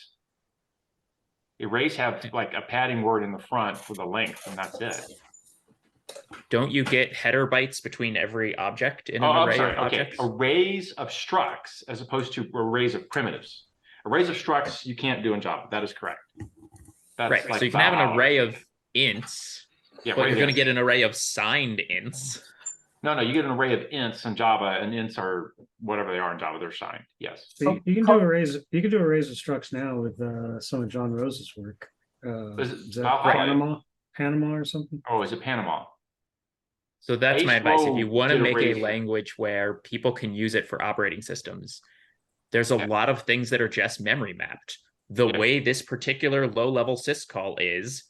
Arrays have like a padding word in the front for the length, and that's it. Don't you get header bytes between every object in an array of objects? Arrays of structs as opposed to arrays of primitives. Arrays of structs you can't do in Java. That is correct. That's right. So you can have an array of ints, but you're going to get an array of signed ints. No, you get an array of ints in Java, and ints are whatever they are in Java. They're signed. Yes. So you can do arrays. You can do arrays of structs now with some of John Rose's work. Is that Panama or something? Oh, is it Panama? So that's my advice. If you want to make a language where people can use it for operating systems, there's a lot of things that are just memory mapped. The way this particular low-level syscall is,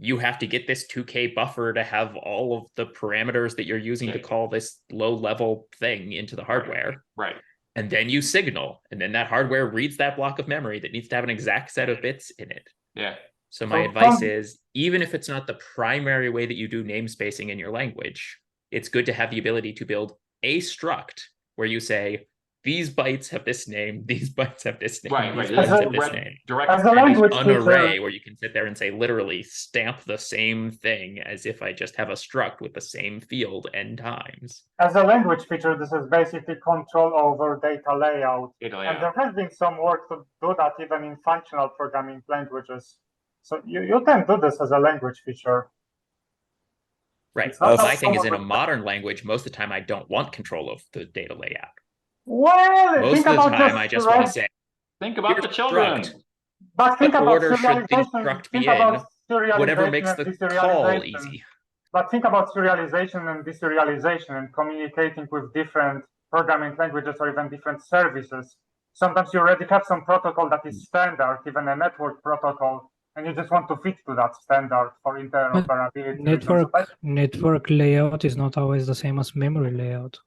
you have to get this 2K buffer to have all of the parameters that you're using to call this low-level thing into the hardware. Right. And then you signal, and then that hardware reads that block of memory that needs to have an exact set of bits in it. Yeah. So my advice is, even if it's not the primary way that you do namespacing in your language, it's good to have the ability to build a struct where you say, these bytes have this name, these bytes have this name, these bytes have this name. As a language an array where you can sit there and say, literally stamp the same thing as if I just have a struct with the same field n times. As a language feature, this is basically control over data layout. And there has been some work to do that even in functional programming languages. So you can do this as a language feature. Right. My thing is, in a modern language, most of the time I don't want control of the data layout. Well, most of the time I just want to say, think about the children. But think about order should the struct be in, whatever makes the call easy. But think about serialization and deserialization and communicating with different programming languages or even different services. Sometimes you already have some protocol that is standard, even a network protocol, and you just want to fit to that standard for interoperability. Network layout is not always the same as memory layout.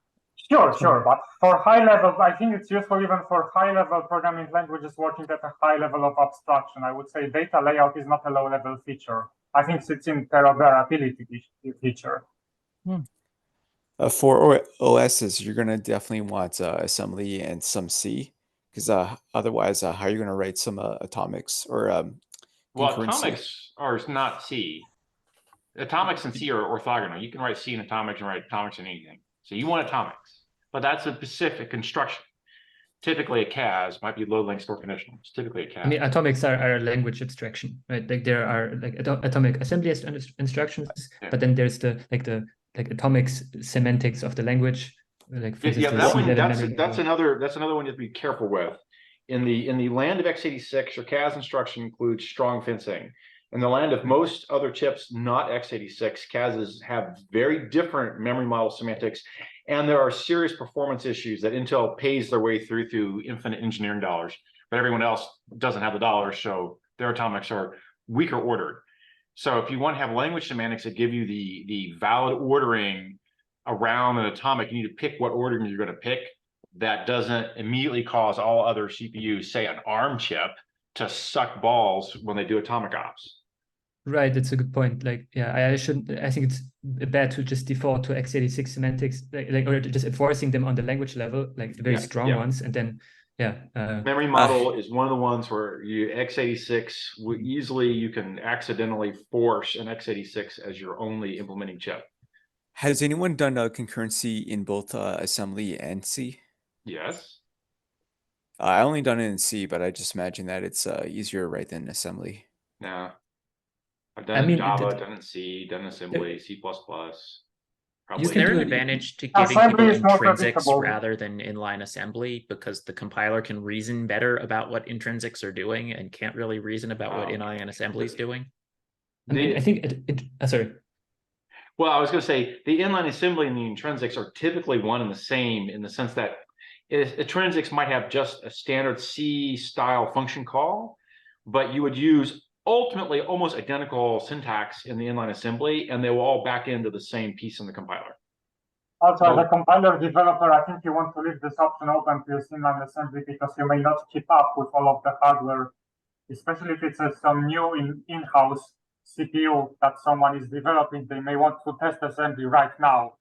Sure, but for high level, I think it's useful even for high level programming languages working at a high level of abstraction. I would say data layout is not a low level feature. I think it's an interoperability feature. For OSs, you're gonna definitely want assembly and some C, because otherwise, how are you gonna write some atomics or Well, concurrency? atomics are not C. Atomics and C are orthogonal. You can write C in atomics and write atomics in anything. So you want atomics, but that's a specific construction. Typically a CAS might be low length store conditional. It's typically a CAS. I mean, atomics are a language abstraction, right? Like there are like atomic assembly instructions, Yeah. but then there's the atomics semantics of the language. Like for Yeah, instance, that the one, C11 that's memory that's model. another one you have to be careful with. In the land of x86, your CAS instruction includes strong fencing. In the land of most other chips, not x86, CASs have very different memory model semantics, and there are serious performance issues that Intel pays their way through infinite engineering dollars, but everyone else doesn't have the dollars, so their atomics are weaker ordered. So if you want to have language semantics that give you the valid ordering around an atomic, you need to pick what ordering you're going to pick. That doesn't immediately cause all other CPUs, say an ARM chip, to suck balls when they do atomic ops. Right, that's a good point. Like, yeah, I think it's bad to just default to x86 semantics, or just enforcing them on the language level, like the very strong ones, and then, memory model is one of the ones where you x86 easily you can accidentally force an x86 as your only implementing chip. Has anyone done concurrency in both assembly and C? Yes. I only done it in C, but I just imagine that it's easier to write than assembly. No. I've done it in Java, done it in C, done assembly, C++. Is there an advantage to giving Assembly people is more intrinsics predictable. rather than inline assembly because the compiler can reason better about what intrinsics are doing and can't really reason about what inline assembly is doing? I mean, I think sorry. Well, I was going to say the inline assembly and the intrinsics are typically one and the same in the sense that intrinsics might have just a standard C style function call, but you would use ultimately almost identical syntax in the inline assembly, and they will all back into the same piece in the compiler. Also, as a compiler developer, I think you want to leave this option open to use inline assembly because you may not keep up with all of the hardware, especially if it's some new in-house CPU that someone is developing. They may want to test assembly right now.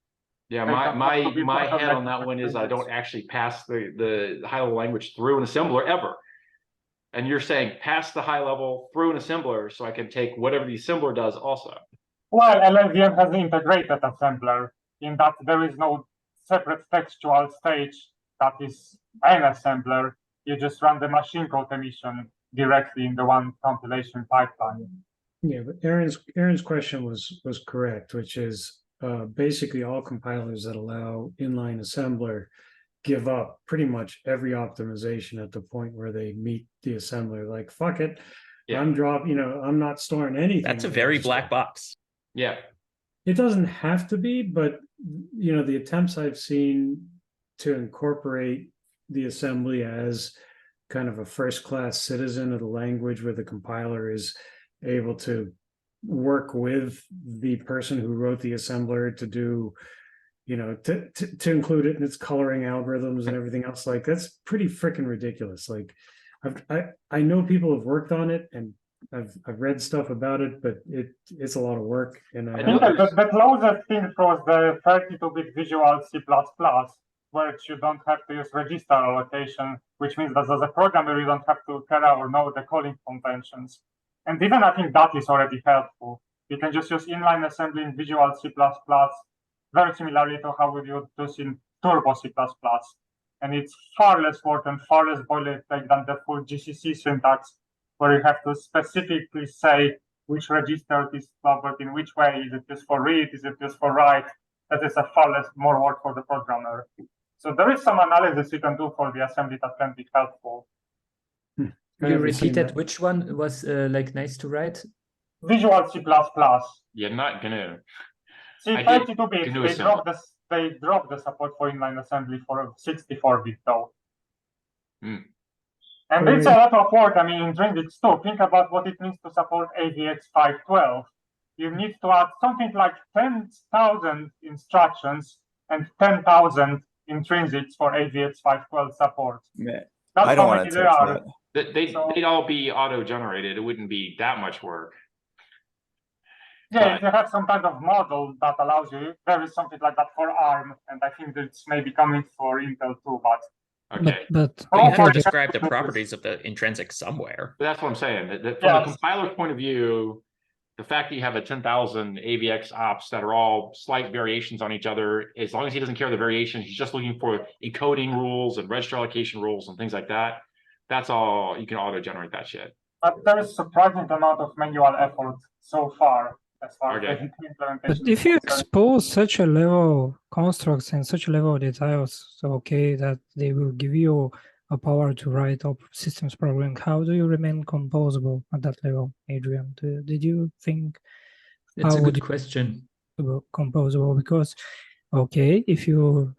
Yeah, my head on that one is I don't actually pass the high-level language through an assembler ever. And you're saying pass the high level through an assembler so I can take whatever the assembler does also. Well, LLVM has an integrated assembler in that there is no separate textual stage that is an assembler. You just run the machine code emission directly in the one compilation pipeline. Yeah, but Aaron's question was correct, which is basically all compilers that allow inline assembler give up pretty much every optimization at the point where they meet the assembler. Like, fuck it, I'm not storing anything. That's a very black box. Yeah, it doesn't have to be, but the attempts I've seen to incorporate the assembly as kind of a first-class citizen of the language, where the compiler is able to work with the person who wrote the assembler to do, to include it in its coloring algorithms and everything else. Like, that's pretty freaking ridiculous. Like, I know people have worked on it, and I've read stuff about it, but it's a lot of work. And I think the closest thing was the 32-bit Visual C++, where you don't have to use register allocation, which means that as a programmer, you don't have to care or know the calling conventions. And even I think that is already helpful. You can just use inline assembly in Visual C++, very similarly to how we would use in Turbo C++. And it's far less work and far less boilerplate than the full GCC syntax, where you have to specifically say which register is covered in which way. Is it used for read? Is it used for write? That is a far less more work for the programmer. So there is some analysis you can do for the assembly that can be helpful. Can you repeat that? Which one was nice to write? Visual C++. Yeah, not GNU. See, 32-bit, they dropped the support for inline assembly for 64-bit though. And it's a lot of work. I mean, intrinsics too. Think about what it means to support AVX512. You need to add something like 10,000 instructions and 10,000 intrinsics for AVX512 support. Man, that's I don't how want many to there touch are. that. They'd all be auto-generated. It wouldn't be that much work. Yeah, if you have some kind of model that allows you, there is something like that for ARM, and I think it's maybe coming for Intel too, but Okay. But But you have far, to describe the properties of the intrinsic somewhere. But that's what I'm saying. That from the Yes. compiler's point of view, the fact that you have a 10,000 AVX ops that are all slight variations on each other, as long as he doesn't care the variation, he's just looking for encoding rules and register allocation rules and things like that. That's all. You can auto generate that shit. but there is surprising amount of manual effort so far as far Okay. as the implementation. But if is you concerned. expose such a level of constructs and such a level of details, so okay, that they will give you a power to write up systems programming, how do you remain composable at that level, Adrian? Did you think It's how a would good you question. be composable? Because okay, if you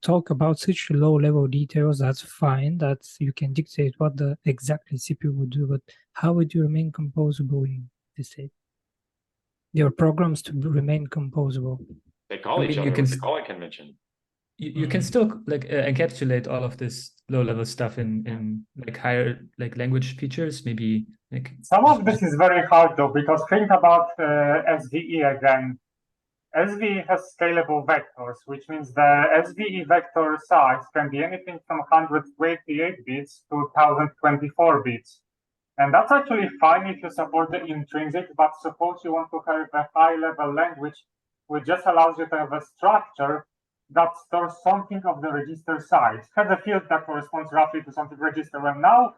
talk about such low level details, that's fine. That's you can dictate what the exactly CPU would do, but how would you remain composable in this state? Your programs to remain composable. They call I each mean, you other can with the calling convention. You can still like encapsulate all of this low level stuff in like higher like language features, maybe like Some of this is very hard though, because think about SVE again. SVE has scalable vectors, which means the SVE vector size can be anything from 128 bits to 1024 bits. And that's actually fine if you support the intrinsic, but suppose you want to have a high level language which just allows you to have a structure that stores something of the register size, has a field that corresponds roughly to something register. And now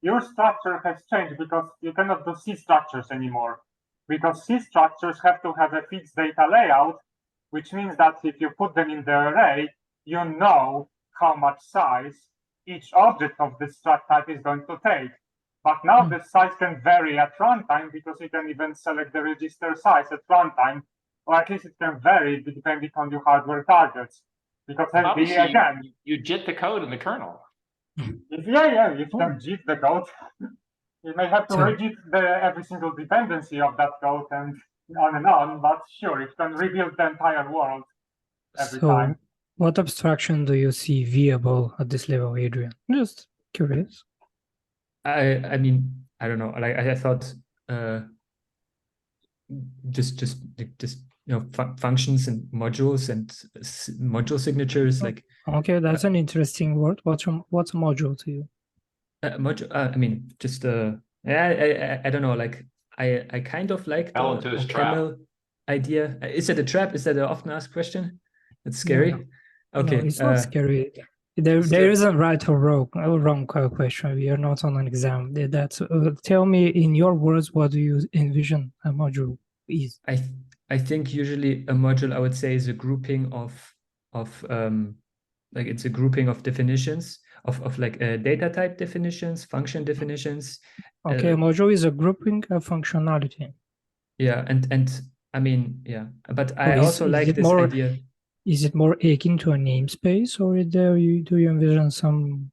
your structure has changed because you cannot do C structures anymore. Because C structures have to have a fixed data layout, which means that if you put them in the array, you know how much size each object of this struct type is going to take. But now the size can vary at runtime because you can even select the register size at runtime, or at least it can vary depending on your hardware targets. Because Obviously, again, you JIT the code in the kernel. if you can JIT the code, you may have to rejit every single dependency of that code and on, but sure, it can rebuild the entire world every time. What abstraction do you see viable at this level, Adrian? Just curious. I mean, I don't know. Like I thought just you know functions and modules and module signatures like okay, that's an interesting word. What's a module to you? Module I mean just I don't know, like I kind of like the OCaml idea. Is that a trap? Is that an often asked question? It's scary. No. Okay, no, it's not scary. There isn't right or wrong question. We are not on an exam. That's tell me in your words, what do you envision a module is? I think usually a module, I would say, is a grouping of like it's a grouping of definitions of like data type definitions, function definitions. Okay, a module is a grouping of functionality. Yeah, and I mean, yeah, but I also like this idea. Is it more akin to a namespace, or do you envision some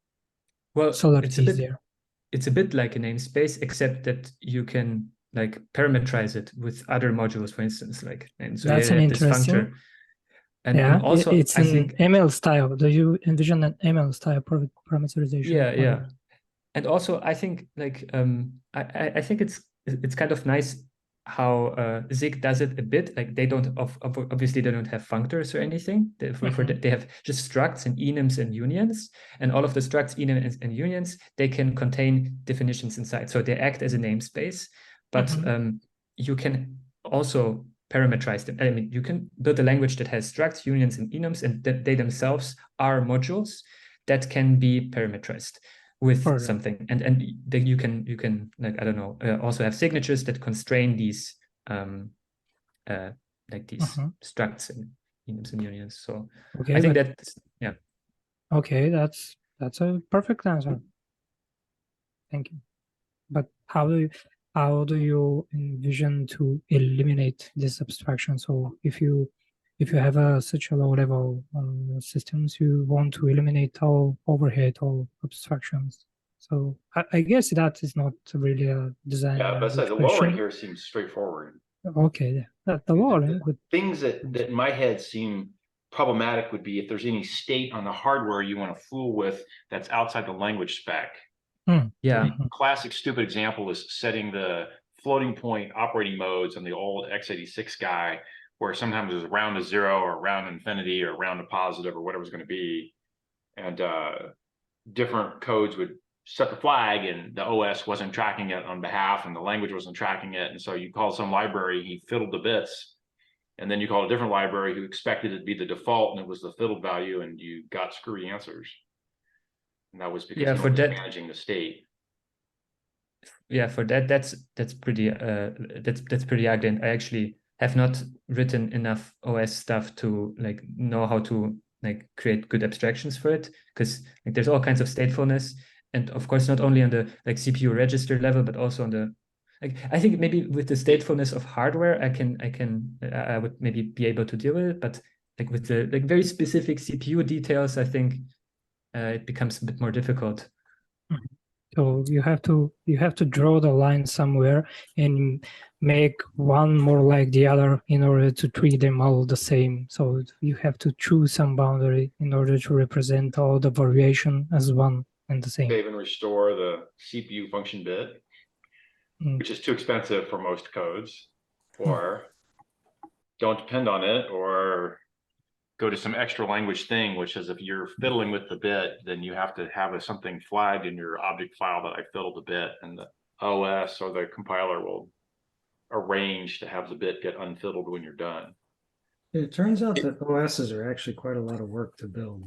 subtleties there? It's a bit like a namespace, except that you can like parameterize it with other modules, for instance, like, and so that's an interesting. And also it's I think ML style. Do you envision an ML style parameterization? Yeah. And also I think like I think it's kind of nice how Zig does it a bit. Like they don't obviously they don't have functors or anything. They have just structs and enums and unions, and all of the structs, enums, and unions, they can contain definitions inside. So they act as a namespace, but you can also parameterize them. I mean, you can build a language that has structs, unions, and enums, and that they themselves are modules that can be parameterized with something, and then you can like I don't know also have signatures that constrain these like these structs and enums and unions. So okay, I think that's okay, that's a perfect answer. Thank you. But how do you envision to eliminate this abstraction? So if you have such a low level systems, you want to eliminate all overhead, all abstractions. So I guess that is not really a design. Yeah, but the lowering here seems straightforward. Okay, the lowering. Things that in my head seem problematic would be if there's any state on the hardware you want to fool with that's outside the language spec. Yeah. The classic stupid example is setting the floating point operating modes on the old x86 guy, where sometimes it was round to 0 or round infinity or round to positive or whatever it was going to be. And different codes would set the flag and the OS wasn't tracking it on behalf and the language wasn't tracking it. And so you call some library, he fiddled the bits. And then you call a different library who expected it to be the default and it was the fiddled value and you got screwy answers. And that was because Yeah, you for were that- managing the state. Yeah, for that, that's pretty that's pretty ugly. I actually have not written enough OS stuff to like know how to like create good abstractions for it, because like there's all kinds of statefulness, and of course not only on the like CPU register level, but also on the like I think maybe with the statefulness of hardware, I would maybe be able to deal with it, but like with the like very specific CPU details, I think it becomes a bit more difficult. So you have to draw the line somewhere and make one more like the other in order to treat them all the same. So you have to choose some boundary in order to represent all the variation as one and the same. Save and restore the CPU function bit, which is too expensive for most codes, or don't depend on it, or go to some extra language thing, which is if you're fiddling with the bit, then you have to have something flagged in your object file that I fiddled the bit, and the OS or the compiler will arrange to have the bit get unfiddled when you're done. It turns out that OSs are actually quite a lot of work to build.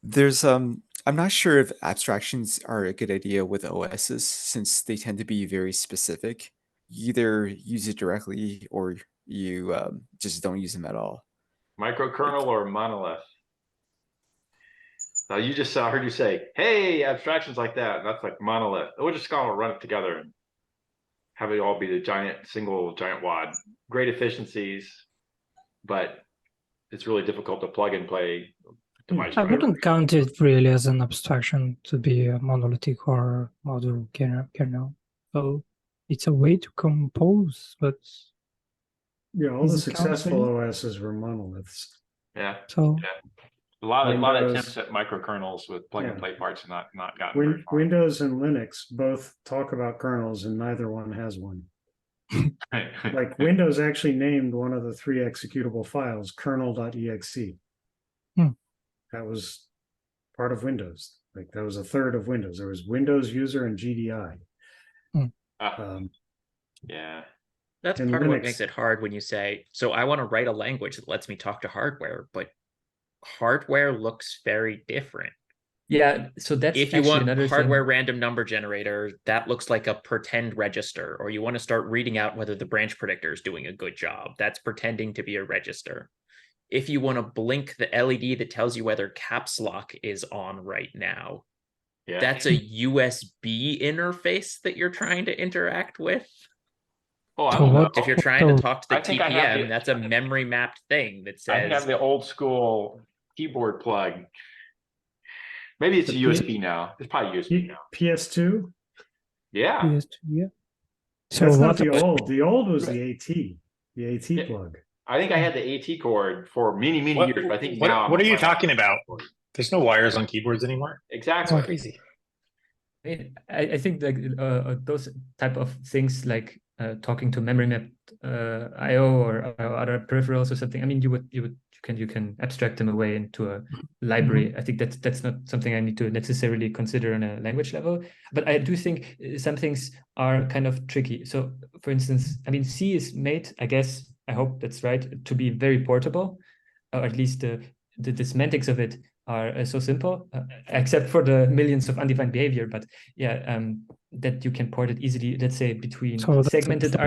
There's I'm not sure if abstractions are a good idea with OSs since they tend to be very specific. You either use it directly or you just don't use them at all. Microkernel or monolith? Now you just heard you say, hey, abstractions like that, and that's like monolith. We're just gonna run it together and have it all be the single giant wad. Great efficiencies, but it's really difficult to plug and play device. I wouldn't count it really as an abstraction to be a monolithic or module kernel. So it's a way to compose, but yeah, all the Is it counted? successful OSs were monoliths. Yeah, so a lot of Windows- attempts at microkernels with plug and Yeah. play parts not gotten very far. Windows and Linux both talk about kernels, and neither one has one. Like Windows actually named one of the 3 executable files kernel.exe. That was part of Windows. Like that was a third of Windows. There was Windows user and GDI. Yeah. That's And part of what Linux- makes it hard when you say, so I want to write a language that lets me talk to hardware, but hardware looks very different. Yeah, so that's If you actually want another hardware thing. random number generator, that looks like a pretend register, or you want to start reading out whether the branch predictor is doing a good job. That's pretending to be a register. If you want to blink the LED that tells you whether caps lock is on right now, Yeah. that's a USB interface that you're trying to interact with. Oh, I So don't know. what- If you're trying to So- talk to the I think I have TPM, the- that's a memory mapped thing that I have says the old school keyboard plug. Maybe it's a The USB now. It's probably USB now. PS2? Yeah. yeah. So That's not what the old. The old was the AT. The AT Yeah. plug. I think I had the AT cord for many What- years. But I think what- now. what are you I'm talking about? There's no wires on keyboards anymore. Exactly. That's crazy. I think like those type of things like talking to memory mapped I/O or other peripherals or something. I mean, you can abstract them away into a library. I think that's not something I need to necessarily consider on a language level. But I do think some things are kind of tricky. So, for instance, I mean, C is made, I guess, I hope that's right, to be very portable, or at least the semantics of it are so simple, except for the millions of undefined behavior. But yeah, that you can port it easily, let's say, between So that's segmented a-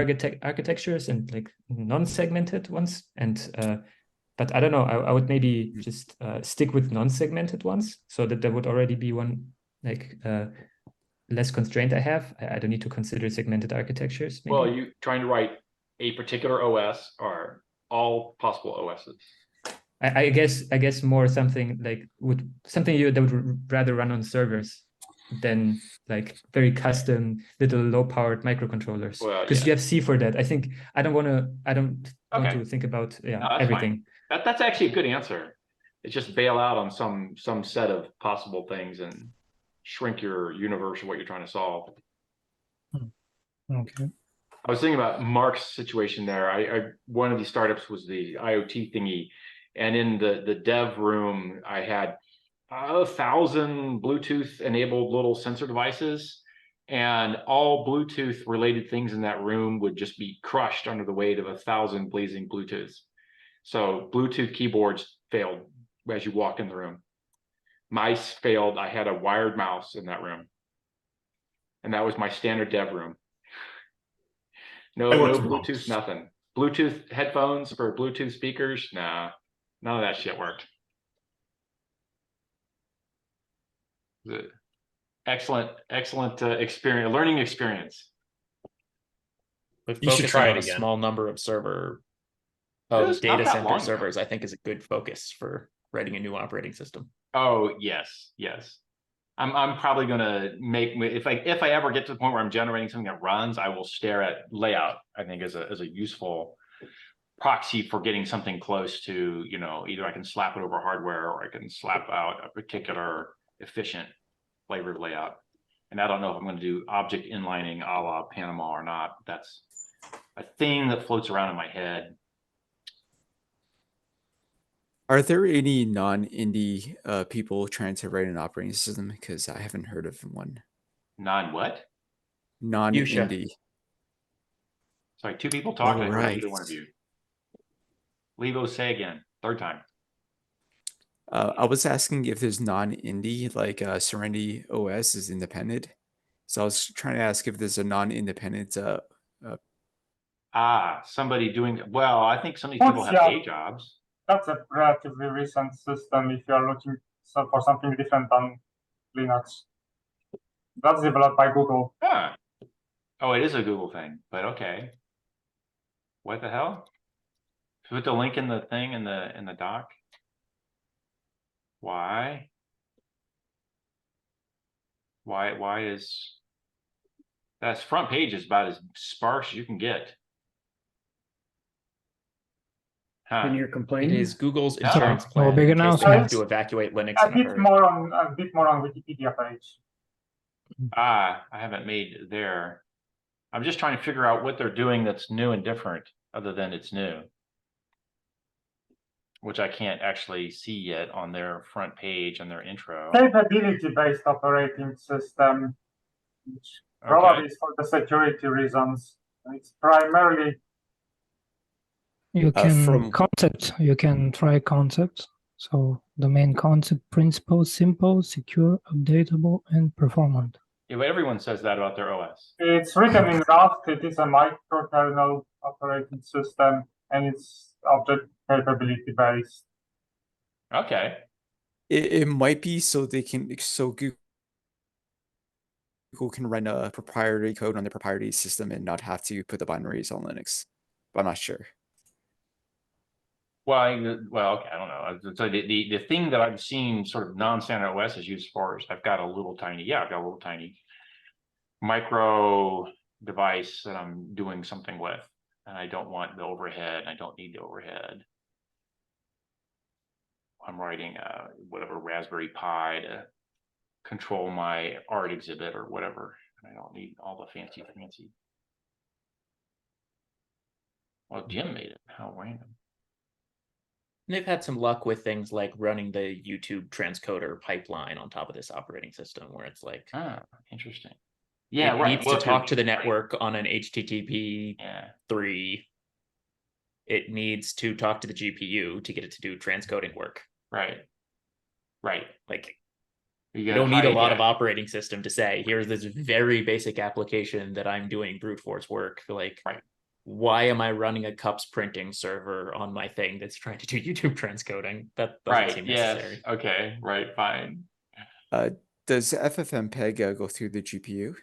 architectures and like non-segmented ones. And but I don't know, I would maybe just stick with non-segmented ones, so that there would already be one like less constraint I have. I don't need to consider segmented architectures. Maybe. Well, you trying to write a particular OS or all possible OSs? I guess more something like that would rather run on servers than like very custom little low-powered microcontrollers. Well, Because yeah. you have C for that. I think I don't want Okay. to think about No, that's everything. fine. That's actually a good answer. It's just bail out on some set of possible things and shrink your universe or what you're trying to solve. Okay. I was thinking about Mark's situation there. I one of these startups was the IoT thingy, and in the dev room, I had 1,000 Bluetooth enabled little sensor devices, and all Bluetooth related things in that room would just be crushed under the weight of 1,000 blazing Bluetooths. So Bluetooth keyboards failed as you walk in the room. Mice failed. I had a wired mouse in that room, and that was my standard dev room. No Bluetooth, nothing. Bluetooth headphones for Bluetooth speakers, nah, none of that shit worked. Excellent experience, learning experience. But You should try focusing on it a again. small number of server It was not data that center long ago. servers, I think, is a good focus for writing a new operating system. Oh yes. I'm probably gonna make, if I ever get to the point where I'm generating something that runs, I will stare at layout. I think as a useful proxy for getting something close to, you know, either I can slap it over hardware or I can slap out a particular efficient flavored layout. And I don't know if I'm going to do object inlining a la Panama or not. That's a thing that floats around in my head. Are there any non-indie people trying to write an operating system? Because I haven't heard of one. Non what? Non-indie. Sorry, two people talking. I heard Right. either one of you. Levo, say again, third time. I was asking if there's non-indie, like Serenity OS is independent. So I was trying to ask if there's a non-independent. Somebody doing, well, I think some of these people have day jobs. That's a relatively recent system if you're looking for something different than Linux. That's developed by Google. Ah. Oh, it is a Google thing, but okay. What the hell? Put the link in the thing in the doc. Why? Why is that's front page is about as sparse as you can get. Huh. And you're It complaining? is Google's No. insurance No plan big in case they have announcement. to evacuate Linux A in a bit hurry. more on Wikipedia page. I haven't made it there. I'm just trying to figure out what they're doing that's new and different, other than it's new, which I can't actually see yet on their front page and their intro. Capability-based operating system, which probably is for the security reasons. It's primarily You can From- you can try concept. So the main concept principle, simple, secure, updatable, and performant. Yeah, but everyone says that about their OS. it's written in Rust. It is a microkernel operating system, and it's object capability based. Okay. It might be so Google can run a proprietary code on the proprietary system and not have to put the binaries on Linux. But I'm not sure. Well, okay, I don't know. So the thing that I've seen sort of non-standard OS is used for is I've got a little tiny micro device that I'm doing something with, and I don't want the overhead. I don't need the overhead. I'm writing whatever Raspberry Pi to control my art exhibit or whatever. And I don't need all the fancy. Well, Jim made it. How random. They've had some luck with things like running the YouTube transcoder pipeline on top of this operating system, where it's like, Interesting. Yeah, it right. needs to talk to the network on an HTTP 3. It needs to talk to the GPU to get it to do transcoding work. Right. Like, You you don't need a lot of operating system to say, here's this very basic application that I'm doing brute force work. Like, why am I running a cups printing server on my thing that's trying to do YouTube transcoding? That doesn't seem necessary. Yes. Okay. Right. Fine. Does FFmpeg go through the GPU?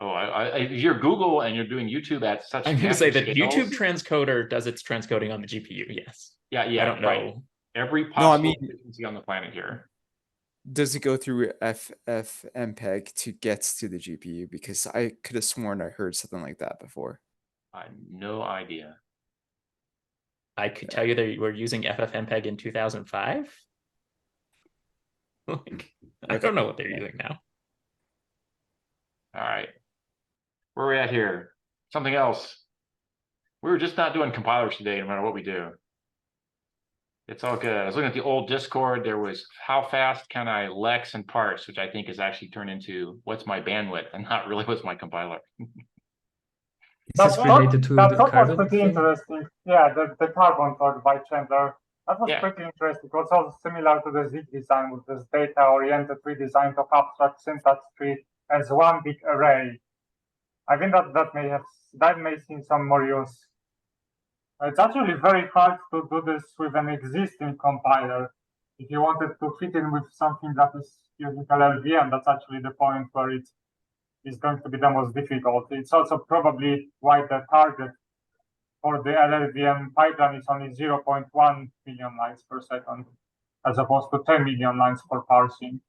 Oh, if you're Google and you're doing YouTube at such. I'm going to say that scales, YouTube transcoder does its transcoding on the GPU. Yes. Yeah. I don't know. Every possible efficiency on the planet here. Does it go through FFmpeg to get to the GPU? Because I could have sworn I heard something like that before. I have no idea. I could tell you that we're using FFmpeg in 2005. Like, I don't know what they're using now. All right. Where are we at here? Something else. We were just not doing compilers today, no matter what we do. It's all good. I was looking at the old Discord. There was how fast can I lex and parse, which I think is actually turned into what's my bandwidth and not really what's my compiler. Is That's this related to that the talk was carbon pretty thing? interesting. Yeah, the carbon talk by Chandler. That was Yeah. pretty interesting. It was also similar to the Zig design with this data-oriented redesign of abstract syntax tree as one big array. I think that may seem some more use. It's actually very hard to do this with an existing compiler. If you wanted to fit in with something that is using LLVM, that's actually the point where it is going to be the most difficult. It's also probably why the target for the LLVM pipeline is only 0.1 million lines per second, as opposed to 10 million lines for parsing.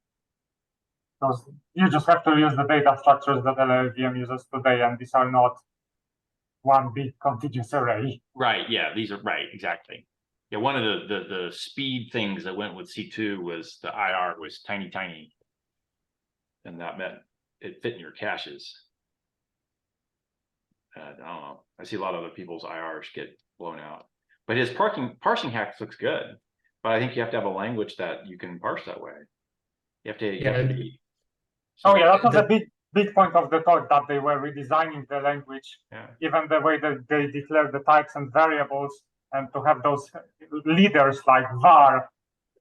Because you just have to use the data structures that LLVM uses today, and these are not one big contiguous array. Right. Yeah. These are right. Exactly. Yeah. One of the speed things that went with C2 was the IR was tiny. And that meant it fit in your caches. I don't know. I see a lot of other people's IRs get blown out. But his parsing hacks looks good. But I think you have to have a language that you can parse that way. You have to, you have to be. Oh yeah, that was a big point of the talk, that they were redesigning the language, Yeah. even the way that they declare the types and variables, and to have those leaders like var,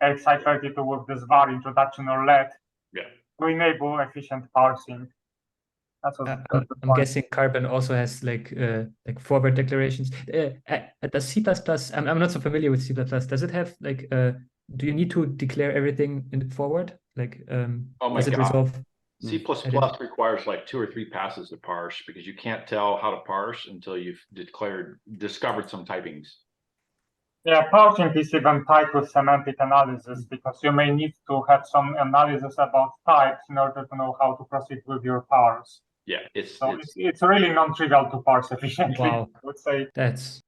xi32 with this var introduction or let, Yeah. to enable efficient parsing. That's what I'm guessing Carbon also has like forward declarations. Does C++? I'm not so familiar with C++. Does it have like do you need to declare everything in forward? Like Oh my does it God. resolve? C++ requires like 2 or 3 passes to parse because you can't tell how to parse until you've discovered some typings. Yeah, parsing is even tied with semantic analysis, because you may need to have some analysis about types in order to know how to proceed with your parse. Yeah, it's really non-trivial to parse efficiently. Wow. I would say. That's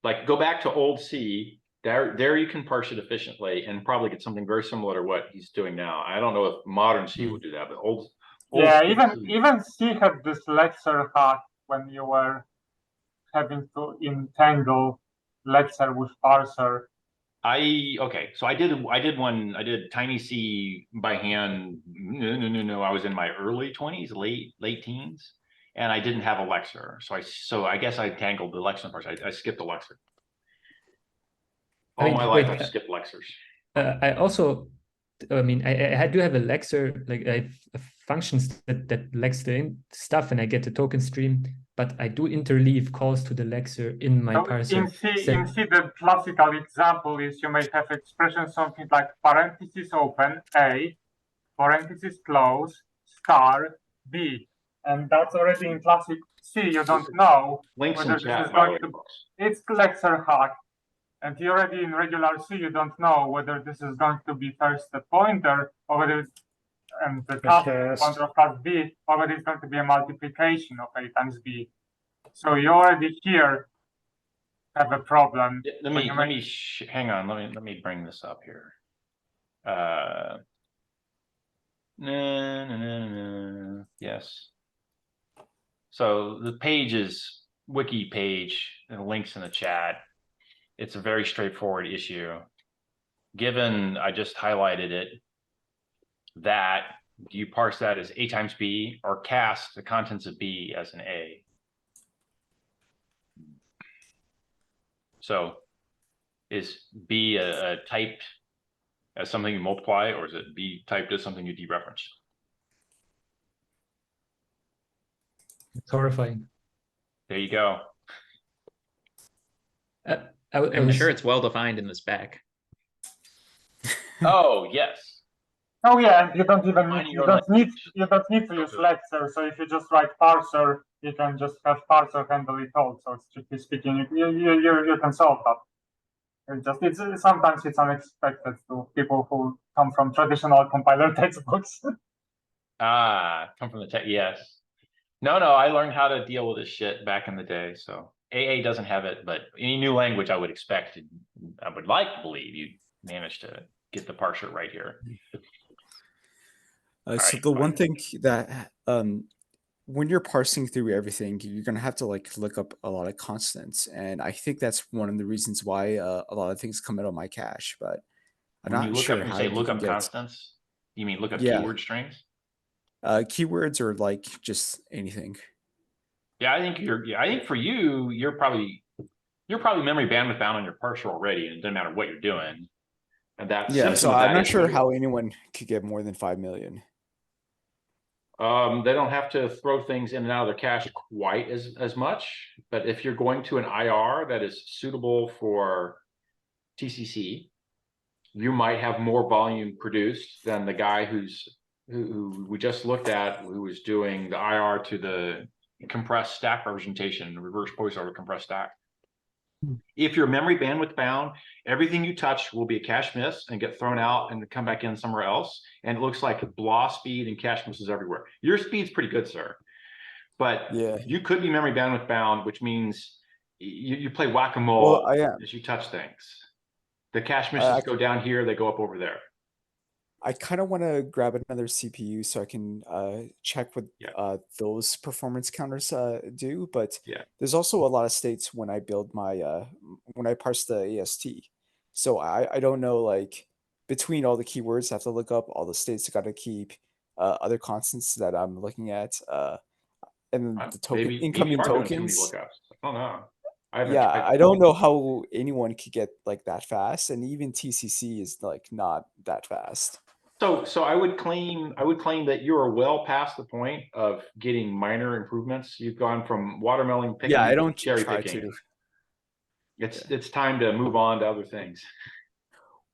like go back to old C. There you can parse it efficiently and probably get something very similar to what he's doing now. I don't know if modern C would do that, but old yeah, C, even C had this Lexer hack when you were having to entangle Lexer with parser. So I did tiny C by hand. No. I was in my early 20s, late teens, and I didn't have a Lexer. So I guess I tangled the Lexer parts. I skipped the Lexer. All my life, I skipped Lexers. I do have a Lexer, like I have functions that lex the stuff, and I get the token stream, but I do interleave calls to the Lexer in my parser. In C, the classical example is you may have expression something like parentheses open A, parentheses close, star B, and that's already in classic C. You don't know Links whether in chat, this is going to. It's Lexer hack. And you already in regular C, you don't know whether this is going to be first a pointer, or whether it's the pointer of class B, or whether it's going to be a multiplication of A times B. So you already here have a problem. Let me hang on. Let me bring this up here. Yes. So the page is wiki page and links in the chat. It's a very straightforward issue. Given I just highlighted it, that do you parse that as A times B or cast the contents of B as an A? So is B a typed as something you multiply, or is it B typed as something you dereference? It's horrifying. There you go. I'm sure it's well defined in the spec. Oh yes. Oh yeah, and you don't need to use Lexer. So if you just write parser, you can just have parser handle it all. So strictly speaking, you can solve that. Sometimes it's unexpected to people who come from traditional compiler textbooks. Come from the tech. Yes. No, I learned how to deal with this shit back in the day. So AA doesn't have it, but any new language I would expect, I would like to believe you managed to get the parser right here. So Alright, the one fine. thing that when you're parsing through everything, you're gonna have to like look up a lot of constants, and I think that's one of the reasons why a lot of things come out of my cache. But I'm When you not look up sure and how say you look can up get constants, you mean look up Yeah. keyword strings? Keywords or like just anything. Yeah, I think for you, you're probably memory bandwidth bound on your parser already, and it doesn't matter what you're doing. And that Yeah, symptom so of I'm that not is sure really- how anyone could get more than 5 million. They don't have to throw things in and out of their cache quite as much, but if you're going to an IR that is suitable for TCC, you might have more volume produced than the guy who we just looked at, who was doing the IR to the compressed stack representation, reverse voiceover compressed stack. If you're memory bandwidth bound, everything you touch will be a cache miss and get thrown out and come back in somewhere else. And it looks like BLA speed and cache misses everywhere. Your speed's pretty good, sir. But Yeah. you could be memory bandwidth bound, which means you play whack-a-mole Well, I am. as you touch things. The cache misses go down here, they go up over there. I kind of want to grab another CPU so I can check what those performance counters do. But there's also a lot of states when I build my when I parse the AST. So I don't know, like between all the keywords I have to look up, all the states I got to keep, other constants that I'm looking at, and the token incoming tokens. I don't know. I don't know how anyone could get like that fast, and even TCC is like not that fast. So I would claim that you are well past the point of getting minor improvements. You've gone from watermelon picking I don't to cherry try picking. to. It's time to move on to other things.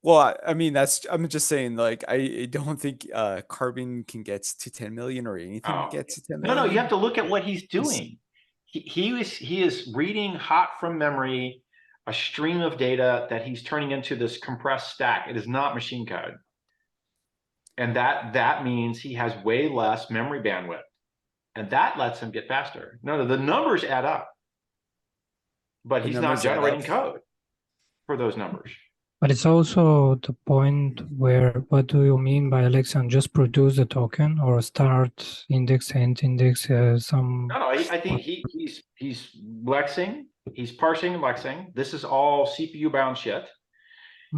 Well, I mean, I'm just saying, like, I don't think Carbon can get to 10 million or anything to get to 10 million. No, you have to look at what he's doing. He is reading hot from memory a stream of data that he's turning into this compressed stack. It is not machine code. And that means he has way less memory bandwidth. And that lets him get faster. No, the numbers add up. But he's not generating code for those numbers. But it's also the point where, what do you mean by Lexing? Just produce the token or start index, end index, some... No, I think he's Lexing, he's parsing Lexing. This is all CPU bound shit.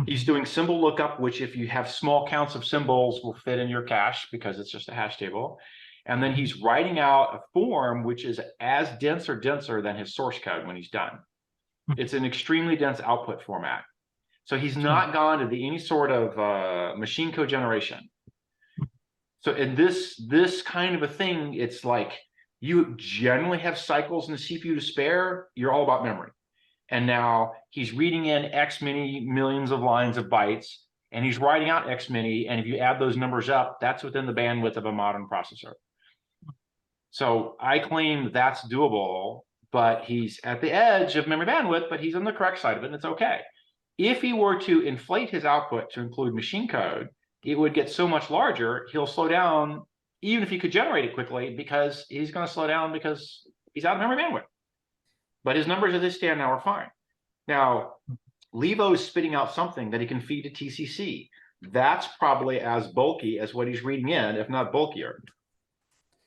He's doing symbol lookup, which if you have small counts of symbols will fit in your cache because it's just a hash table. And then he's writing out a form which is as dense or denser than his source code when he's done. It's an extremely dense output format. So he's not gone to any sort of machine code generation. So in this kind of a thing, it's like you generally have cycles in the CPU to spare. You're all about memory. And now he's reading in X many millions of lines of bytes, and he's writing out X many. And if you add those numbers up, that's within the bandwidth of a modern processor. So I claim that's doable, but he's at the edge of memory bandwidth, but he's on the correct side of it, and it's okay. If he were to inflate his output to include machine code, it would get so much larger, he'll slow down, even if he could generate it quickly, because he's going to slow down because he's out of memory bandwidth. But his numbers as they stand now are fine. Now, Levo is spitting out something that he can feed to TCC. That's probably as bulky as what he's reading in, if not bulkier.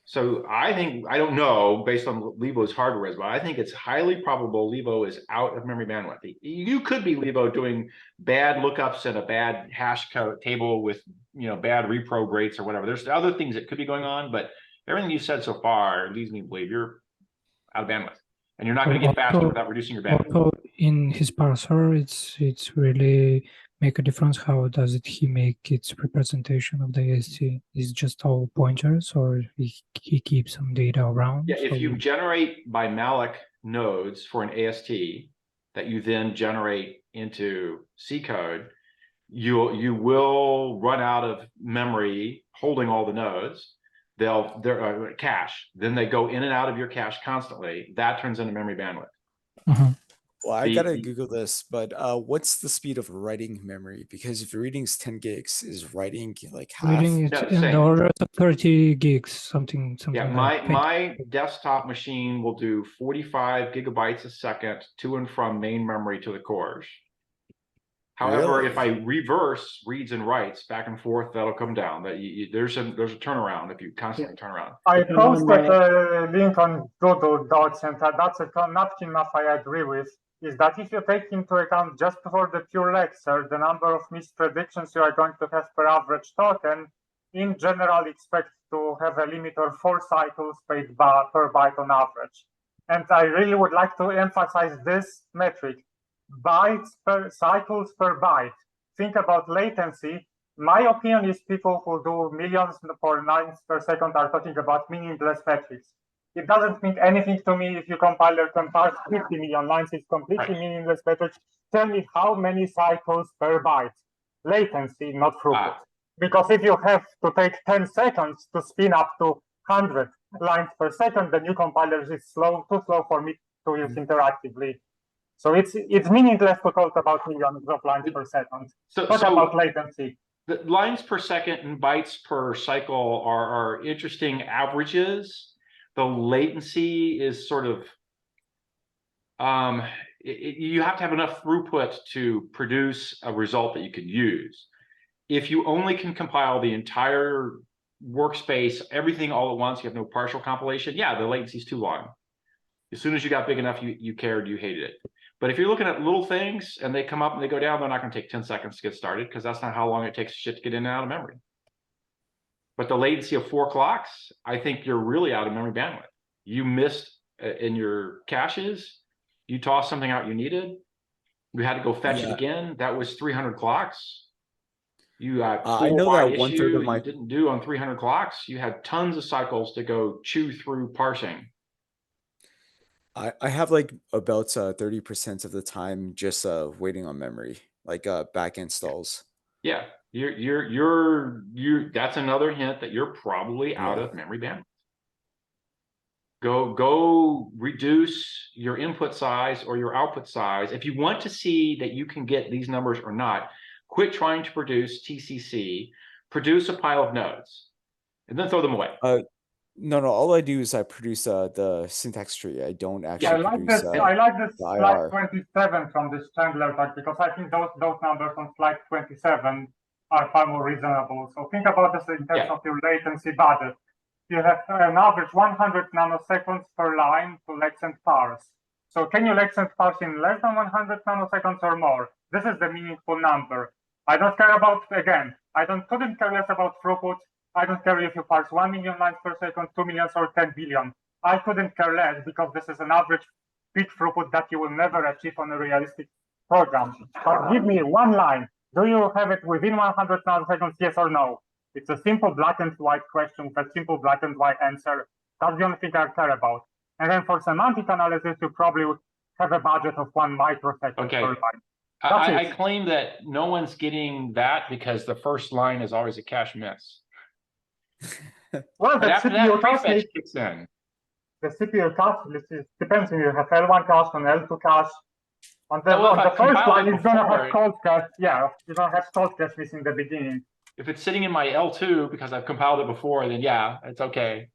So I don't know, based on what Levo's hardware is, but I think it's highly probable Levo is out of memory bandwidth. You could be Levo doing bad lookups and a bad hash code table with bad repro rates or whatever. There's other things that could be going on, but everything you've said so far leads me to believe you're out of bandwidth. And you're not going to get faster without reducing your bandwidth. Also, in his parser, it's really make a difference. How does he make its representation of the AST? Is just all pointers, or he keeps some data around? Yeah, if you generate by malloc nodes for an AST that you then generate into C code, you will run out of memory holding all the nodes. They're cache. Then they go in and out of your cache constantly. That turns into memory bandwidth. Well, I gotta Google this, but what's the speed of writing memory? Because if reading's 10 gigs, is writing like half? Reading is in the order of 30 gigs, something. Yeah, like my desktop machine will do 45 gigabytes a second to and from main memory to the cores. However, Really? if I reverse reads and writes back and forth, that'll come down. That there's a turnaround if you constantly turn around. I And on posted my- a link on Doodle Docs, and that's a napkin math I agree with, is that if you take into account just for the pure Lexer, the number of mispredictions you are going to have per average token, in general expect to have a limit of 4 cycles per byte on average. And I really would like to emphasize this metric, cycles per byte. Think about latency. My opinion is people who do millions for lines per second are talking about meaningless metrics. It doesn't mean anything to me if you compiler can parse 50 million lines. It's completely meaningless metrics. Tell me how many cycles per byte. Latency, not throughput. Because if you have to take 10 seconds to spin up to 100 lines per second, the new compiler is too slow for me to use interactively. So it's meaningless to talk about millions of lines per second. Talk about latency. The lines per second and bytes per cycle are interesting averages. The latency is sort of, you have to have enough throughput to produce a result that you can use. If you only can compile the entire workspace, everything all at once, you have no partial compilation, yeah, the latency is too long. As soon as you got big enough, you cared, you hated it. But if you're looking at little things and they come up and they go down, they're not going to take 10 seconds to get started because that's not how long it takes shit to get in and out of memory. But the latency of 4 clocks, I think you're really out of memory bandwidth. You missed in your caches, you tossed something out you needed, you had to go fetch it again. That was 300 clocks. You I know that 1/3 of my you didn't do on 300 clocks. You had tons of cycles to go chew through parsing. I have like about 30% of the time just waiting on memory, like back installs. Yeah, that's another hint that you're probably out of memory bandwidth. Go reduce your input size or your output size. If you want to see that you can get these numbers or not, quit trying to produce TCC, produce a pile of nodes, and then throw them away. No, all I do is I produce the syntax tree. I don't actually produce. I like this slide 27 from this Chandler talk because I think those numbers on slide 27 are far more reasonable. So think about this in terms of your latency budget. You have an average 100 nanoseconds per line to Lex and parse. So can you Lex and parse in less than 100 nanoseconds or more? This is the meaningful number. I don't care about, again, couldn't care less about throughput. I don't care if you parse 1 million lines per second, 2 million, or 10 billion. I couldn't care less because this is an average peak throughput that you will never achieve on a realistic program. But give me one line. Do you have it within 100 nanoseconds, yes or no? It's a simple black and white question with a simple black and white answer. That's the only thing I care about. And then for semantic analysis, you probably would have a budget of 1 microsecond per line. I claim that no one's getting that because the first line is always a cache miss. Well, the CPU prefetch kicks in. The CPU cache depends if you have L1 cache and L2 cache. On the first line, it's going to have cold cache. Yeah, you're going to have cold cache miss in the beginning. If it's sitting in my L2 because I've compiled it before, then yeah, it's okay.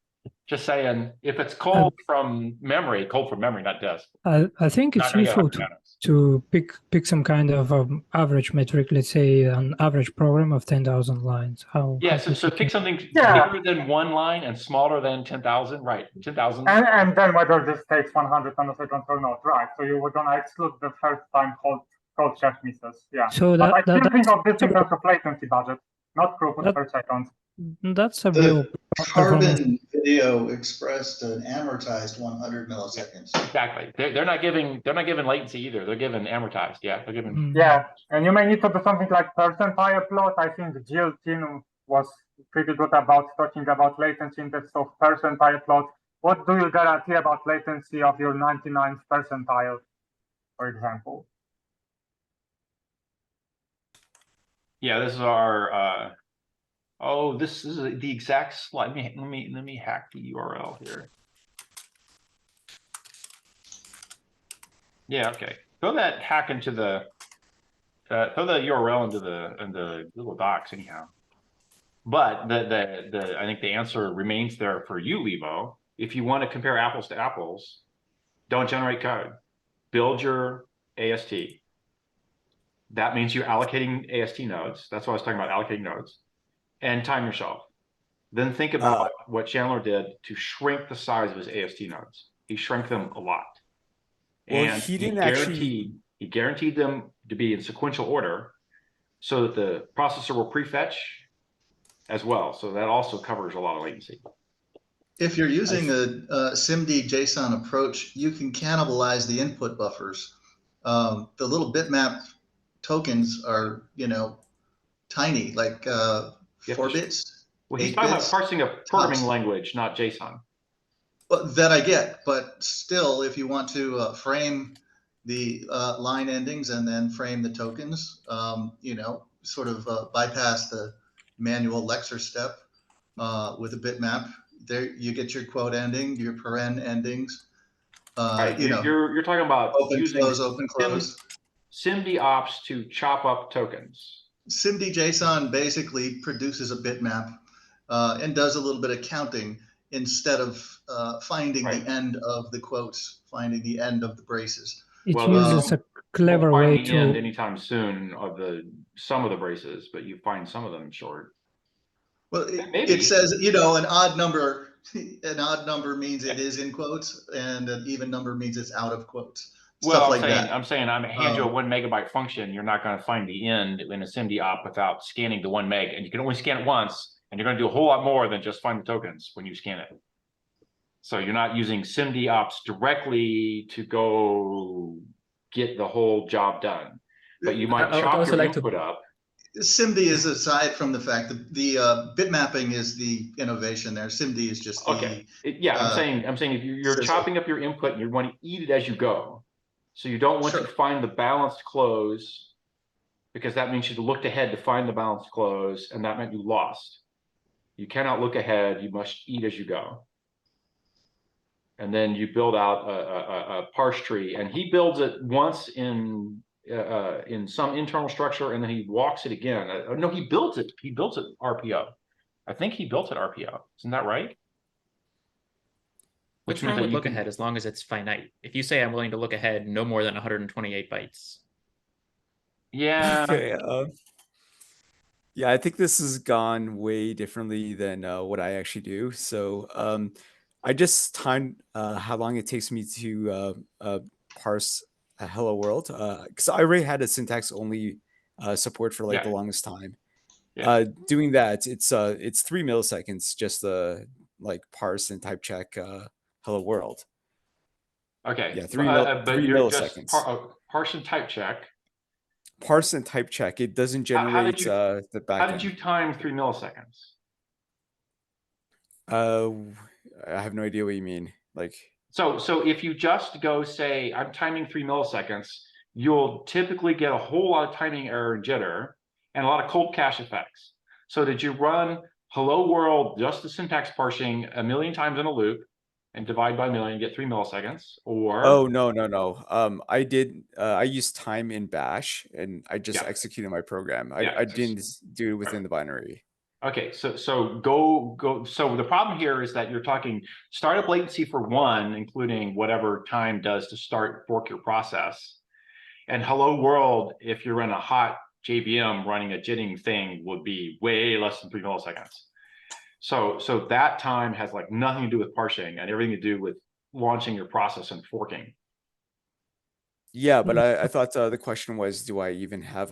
Just saying, if it's cold from memory, not disk. I think it's useful to pick some kind of average metric. Let's say an average program of 10,000 lines. So pick something bigger than 1 line and smaller than 10,000. Right, 10,000. And then whether this takes 100 nanoseconds or not. Right. So you were gonna exclude the first time cold cache misses. Yeah. So but I still think of this in terms of latency budget, not throughput per second. That's a real Carbon video expressed an amortized 100 milliseconds. Exactly. They're not giving latency either. They're giving amortized. Yeah, they're giving. Yeah, and you may need to do something like percentile plot. I think Jill Tin was pretty good about talking about latency in terms of percentile plot. What do you guarantee about latency of your 99th percentile, for example? Yeah, this is our. This is the exact slide. Let me hack the URL here. Yeah, okay. Throw that hack into the throw the URL into the Google Docs anyhow. But I think the answer remains there for you, Levo. If you want to compare apples to apples, don't generate code. Build your AST. That means you're allocating AST nodes. That's what I was talking about, allocating nodes. And time yourself. Then think about what Chandler did to shrink the size of his AST nodes. He shrank them a lot. Well, And he didn't he guaranteed them to be in sequential order so that the processor will prefetch as well. So that also covers a lot of latency. If you're using a SIMD JSON approach, you can cannibalize the input buffers. The little bitmap tokens are, you know, tiny, like 4 bits. Well, he's 8 talking about bits, parsing a programming tops. language, not JSON. But that I get, but still, if you want to frame the line endings and then frame the tokens, you know, sort of bypass the manual Lexer step with a bitmap. There, you get your quote ending, your paren endings. Right, You know, you're talking about open using close, open close. SIMD ops to chop up tokens. SIMD JSON basically produces a bitmap and does a little bit of counting instead of finding the end of the quotes, finding the end of the braces. It uses a clever won't way find the end to. anytime soon of some of the braces, but you find some of them short. Well, it says, you know, an odd number means it is in quotes, and an even number means it's out of quotes. Stuff like that. I'm saying I'm hand you a 1 megabyte function. You're not going to find the end in a SIMD op without scanning the 1 meg, and you can only scan it once, and you're going to do a whole lot more than just find the tokens when you scan it. So you're not using SIMD ops directly to go get the whole job done, but you might chop your input up. SIMD is aside from the fact that the bit mapping is the innovation there. SIMD is just the, okay. I'm saying if you're chopping up your input and you want to eat it as you go, so you don't want to find the balanced close, because that means you looked ahead to find the balanced close, and that meant you lost. You cannot look ahead. You must eat as you go. And then you build out a parse tree, and he builds it once in some internal structure, and then he walks it again. No, he builds it. He built it RPO. I think he built it RPO. Isn't that right? What's wrong with look ahead as long as it's finite? If you say I'm willing to look ahead no more than 128 bytes. Yeah. Okay. Yeah, I think this has gone way differently than what I actually do. So I just timed how long it takes me to parse a hello world, because I already had a syntax only support for like the longest time. Doing that, it's 3 milliseconds just to like parse and type check hello world. Okay. Yeah, 3 milliseconds. Just parse and type check. Parse and type check. It doesn't generate the backend. How did you time 3 milliseconds? I have no idea what you mean. Like, so if you just go say I'm timing 3 milliseconds, you'll typically get a whole lot of timing error and jitter and a lot of cold cache effects. So did you run hello world, just the syntax parsing, a million times in a loop and divide by a million, get 3 milliseconds? Or no. I used time in bash, and I just executed my program. I didn't do it within the binary. Okay, so go. So the problem here is that you're talking startup latency for 1, including whatever time does to fork your process. And hello world, if you're in a hot JVM running a jitting thing, would be way less than 3 milliseconds. So that time has like nothing to do with parsing and everything to do with launching your process and forking. Yeah, but I thought the question was, do I even have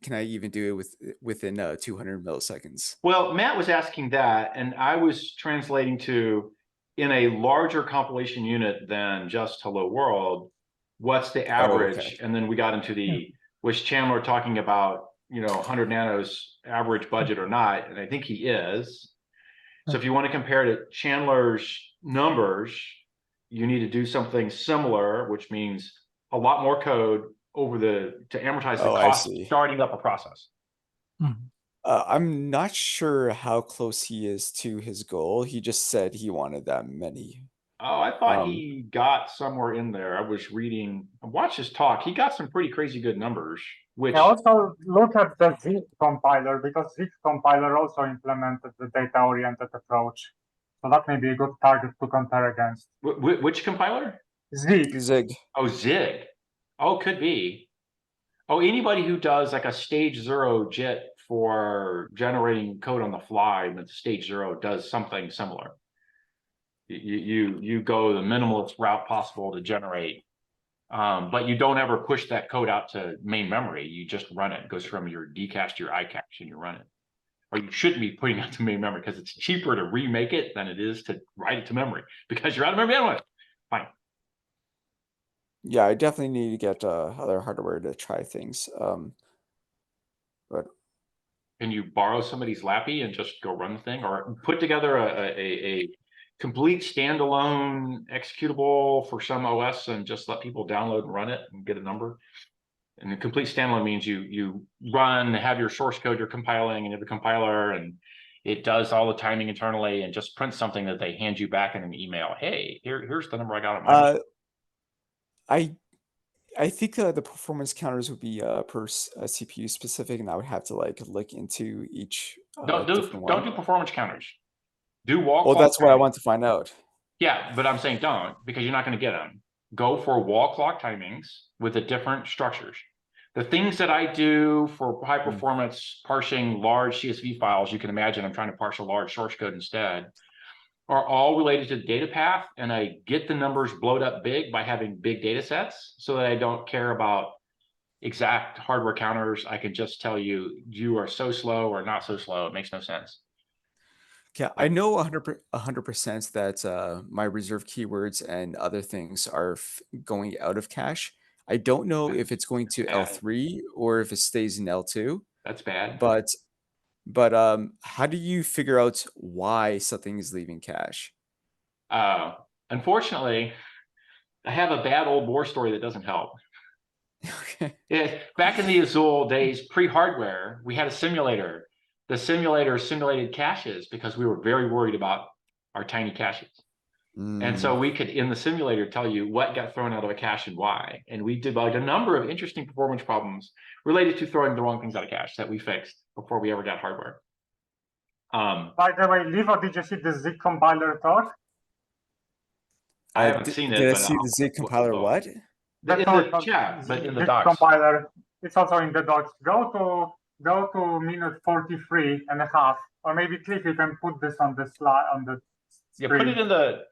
can I even do it within 200 milliseconds? Well, Matt was asking that, and I was translating to, in a larger compilation unit than just hello world, what's the average? Okay. And then we got into which Chandler talking about, 100 nanos average budget or not, and I think he is. So if you want to compare to Chandler's numbers, you need to do something similar, which means a lot more code to amortize the cost of starting up a process. I'm not sure how close he is to his goal. He just said he wanted that many. Oh, I thought he got somewhere in there. I watched his talk. He got some pretty crazy good numbers. Which also look at the Zig compiler, because Zig compiler also implemented the data-oriented approach. So that may be a good target to compare against. Which compiler? Zig. Zig. Oh, Zig. Oh, could be. Oh, anybody who does like a stage 0 JIT for generating code on the fly with stage 0 does something similar. You go the minimalist route possible to generate, but you don't ever push that code out to main memory. You just run it. It goes from your Dcache to your iCache and you run it. Or you shouldn't be putting it to main memory because it's cheaper to remake it than it is to write it to memory because you're out of memory anyway. Fine. Yeah, I definitely need to get other hardware to try things. But Can you borrow somebody's Lappy and just go run the thing, or put together a complete standalone executable for some OS and just let people download and run it and get a number? And the complete standalone means you run, have your source code you're compiling, and you have the compiler, and it does all the timing internally, and just print something that they hand you back in an email. Hey, here's the number I got on my machine. I think the performance counters would be per CPU specific, and I would have to like look into each Don't different one. do performance counters. Do wall Well, clock that's what I timing. want to find out. Yeah, but I'm saying don't, because you're not going to get them. Go for wall clock timings with the different structures. The things that I do for high performance parsing large CSV files, you can imagine I'm trying to parse a large source code instead, are all related to the data path, and I get the numbers blowed up big by having big data sets so that I don't care about exact hardware counters. I can just tell you, you are so slow or not so slow. It makes no sense. Yeah, I know 100% that my reserve keywords and other things are going out of cache. I don't know if it's going to L3 or if it stays in L2. That's bad. But how do you figure out why something is leaving cache? Unfortunately, I have a bad old war story that doesn't help. Okay. Yeah, back in the Azul days, pre-hardware, we had a simulator. The simulator simulated caches because we were very worried about our tiny caches. And so we could, in the simulator, tell you what got thrown out of a cache and why. And we debugged a number of interesting performance problems related to throwing the wrong things out of cache that we fixed before we ever got hardware. By the way, Livo, did you see the Z compiler talk? I haven't seen it. Did I but see the Z compiler what? in the chat, but in the docs. Compiler, it's also in the docs. Go to minute 43 and a half, or maybe click it and put this on the slide on the Yeah, screen. put it in the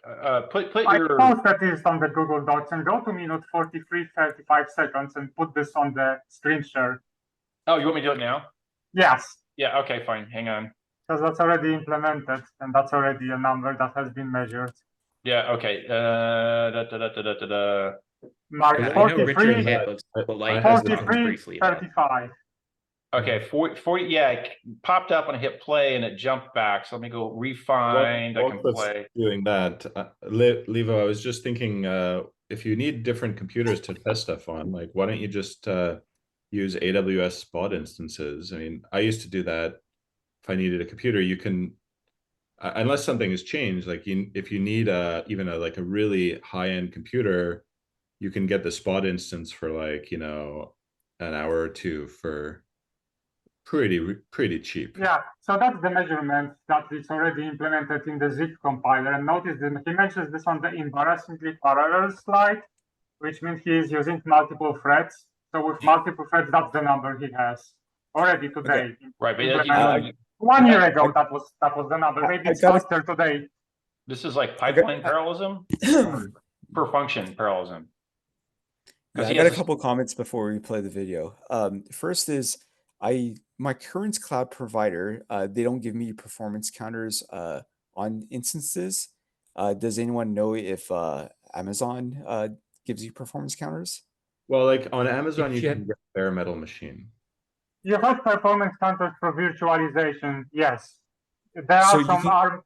put I your. posted this on the Google Docs, and go to minute 43, 35 seconds and put this on the screen share. Oh, you want me to do it now? Yes. Yeah. Okay. Fine. Hang on. Because that's already implemented, and that's already a number that has been measured. Yeah. Okay. Mark I know 43, Richard hit the light 43, briefly. About. 35. Okay, 40, yeah, it popped up when I hit play and it jumped back. So let me go refind. I can play. Doing that, Levo, I was just thinking, if you need different computers to test stuff on, like, why don't you just use AWS spot instances? I mean, I used to do that. If I needed a computer, you can, unless something has changed, like if you need even a really high-end computer, you can get the spot instance for like, you know, an hour or two for pretty cheap. Yeah, so that's the measurement that is already implemented in the zip compiler. And notice that he mentions this on the embarrassingly parallel slide, which means he is using multiple threads. So with multiple threads, that's the number he has already today. Okay. Right, but 1 year ago, that was the number. Maybe it's faster today. This is like pipeline parallelism per function parallelism. Yeah, I got a couple comments before we play the video. First is my current cloud provider, they don't give me performance counters on instances. Does anyone know if Amazon gives you performance counters? Well, like on Amazon, you can get bare metal machine. You have performance counters for virtualization, yes. There are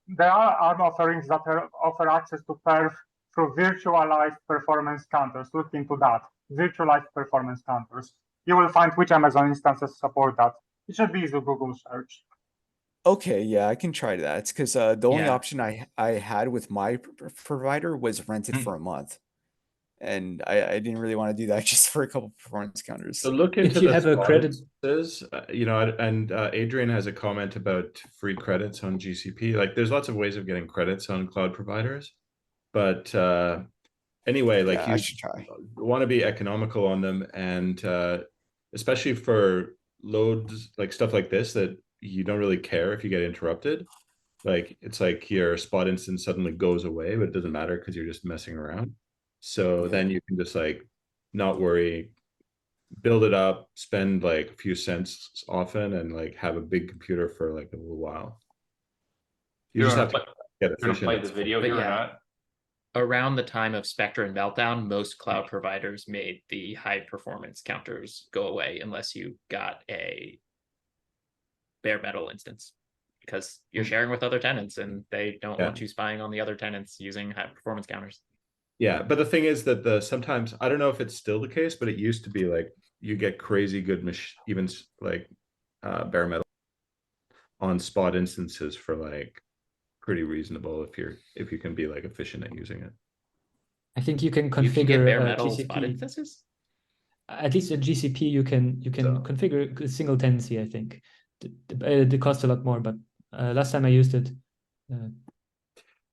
ARM offerings that offer access to perf through virtualized performance counters. Look into that. Virtualized performance counters. You will find which Amazon instances support that. It should be easy Google search. Okay, yeah, I can try that because the only option I had with my provider was rent it for a month, and I didn't really want to do that just for a couple performance counters. So look into if you have a credit, you know, and Adrian has a comment about free credits on GCP. Like, there's lots of ways of getting credits on cloud providers, but anyway, like, I should try. want to be economical on them, and especially for loads like stuff like this that you don't really care if you get interrupted. Like it's like your spot instance suddenly goes away, but it doesn't matter because you're just messing around. So then you can just like not worry, build it up, spend like a few cents often, and like have a big computer for like a little while. You just have to get You're gonna efficient. play the video But here or yeah. not? Around the time of Spectre and Meltdown, most cloud providers made the high performance counters go away unless you got a bare metal instance, because you're sharing with other tenants and they don't want you spying on the other tenants using high performance counters. Yeah, but the thing is that the sometimes I don't know if it's still the case, but it used to be like you get crazy good even like bare metal on spot instances for like pretty reasonable if you can be like efficient at using it. I think you can You can get configure bare metal spot GCP. instances. At least in GCP, you can configure a single tenancy. I think it costs a lot more, but last time I used it.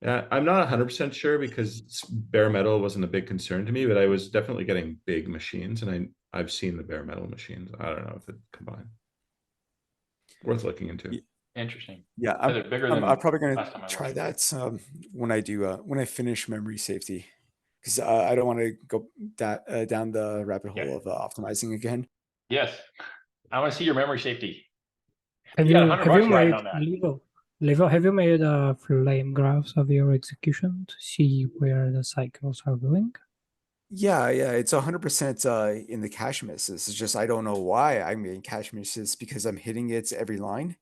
Yeah, I'm not 100% sure because bare metal wasn't a big concern to me, but I was definitely getting big machines, and I've seen the bare metal machines. I don't know if it combined. Worth looking into. Interesting. Yeah, They're bigger I'm than probably last time gonna I try looked. that when I do when I finish memory safety, because I don't want to go down the rabbit hole of optimizing again. Yes. I want to see your memory safety. Have You got you 100 have bucks you riding made on that. Levo, have you made flame graphs of your execution to see where the cycles are going? Yeah, it's 100% in the cache misses. It's just I don't know why I'm getting cache misses because I'm hitting it every line.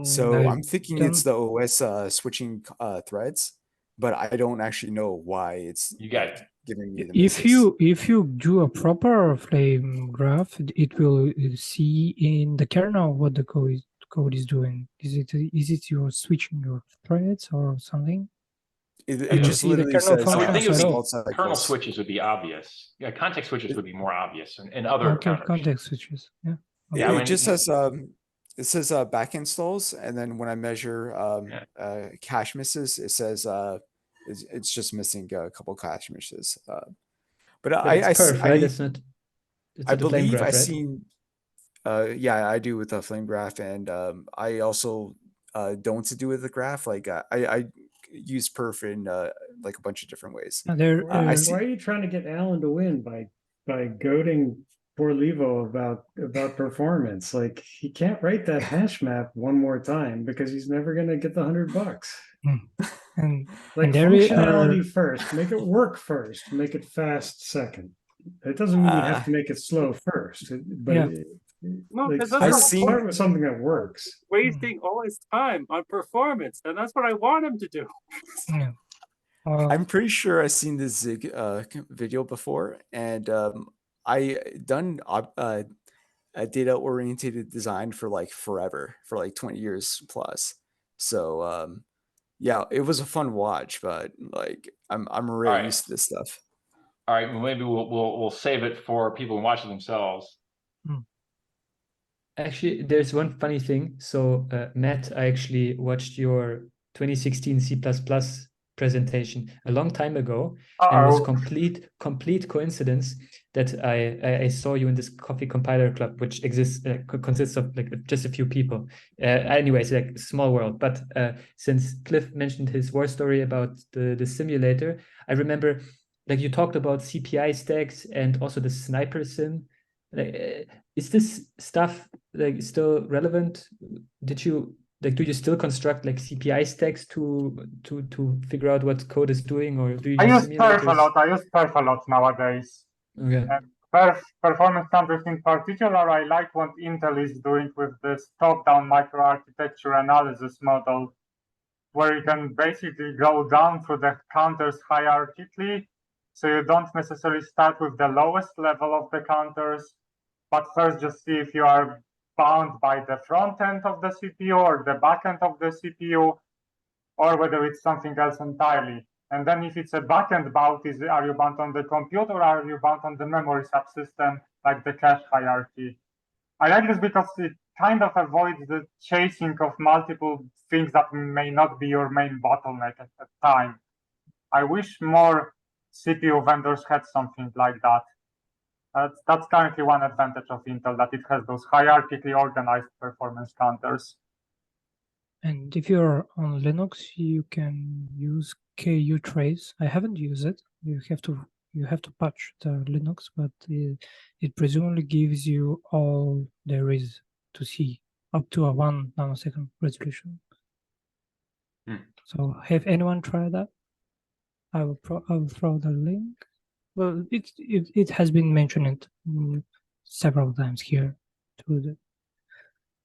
So I'm thinking it's the OS switching threads, but I don't actually know why it's You got giving me the misses. If you do a proper flame graph, it will see in the kernel what the code is doing. Is it you're switching your threads or something? It just see the literally kernel says I would think it would functions at be all. kernel switches would be obvious. Yeah, context switches would be more obvious and other Okay, counters. context switches. Yeah. Yeah, It just says it says back installs, and then when I measure cache misses, it says it's just missing a couple cache misses. But it's perf, right? It's not. It's I the flame believe graph, I've right? seen. Yeah, I do with the flame graph, and I also don't do with the graph. Like I use perf in like a bunch of different ways. Why are you trying to get Alan to win by goading poor Levo about performance? Like he can't write that hash map one more time because he's never gonna get the $100. Like functionality first, make it work first, make it fast second. It doesn't mean you have to make it slow first, but start with something that works. Wasting all his time on performance, and that's what I want him to do. Yeah. I'm pretty sure I've seen this Zig video before, and I done a data-oriented design for like forever, for like 20 years plus. So yeah, it was a fun watch, but like I'm really used to this stuff. All right, well, maybe we'll save it for people who watch it themselves. Actually, there's one funny thing. So Matt, I actually watched your 2016 C++ presentation a long time ago, and it was complete coincidence that I saw you in this coffee compiler club, which exists consists of like just a few people. Anyways, like small world. But since Cliff mentioned his war story about the simulator, I remember like you talked about CPI stacks and also the sniper sim. Like, is this stuff like still relevant? Did you like, do you still construct like CPI stacks to figure out what code is doing, or do you use perf a lot. I use perf a lot nowadays. Okay. Perf performance counters in particular, I like what Intel is doing with this top-down microarchitecture analysis model, where you can basically go down through the counters hierarchically. So you don't necessarily start with the lowest level of the counters, but first just see if you are bound by the front end of the CPU or the back end of the CPU, or whether it's something else entirely. And then if it's a backend bound, are you bound on the compute or are you bound on the memory subsystem, like the cache hierarchy? I like this because it kind of avoids the chasing of multiple things that may not be your main bottleneck at the time. I wish more CPU vendors had something like that. That's currently one advantage of Intel, that it has those hierarchically organized performance counters. And if you're on Linux, you can use KU trace. I haven't used it. You have to patch the Linux, but it presumably gives you all there is to see up to a 1 nanosecond resolution. So have anyone tried that? I will throw the link. Well, it has been mentioned several times here through the.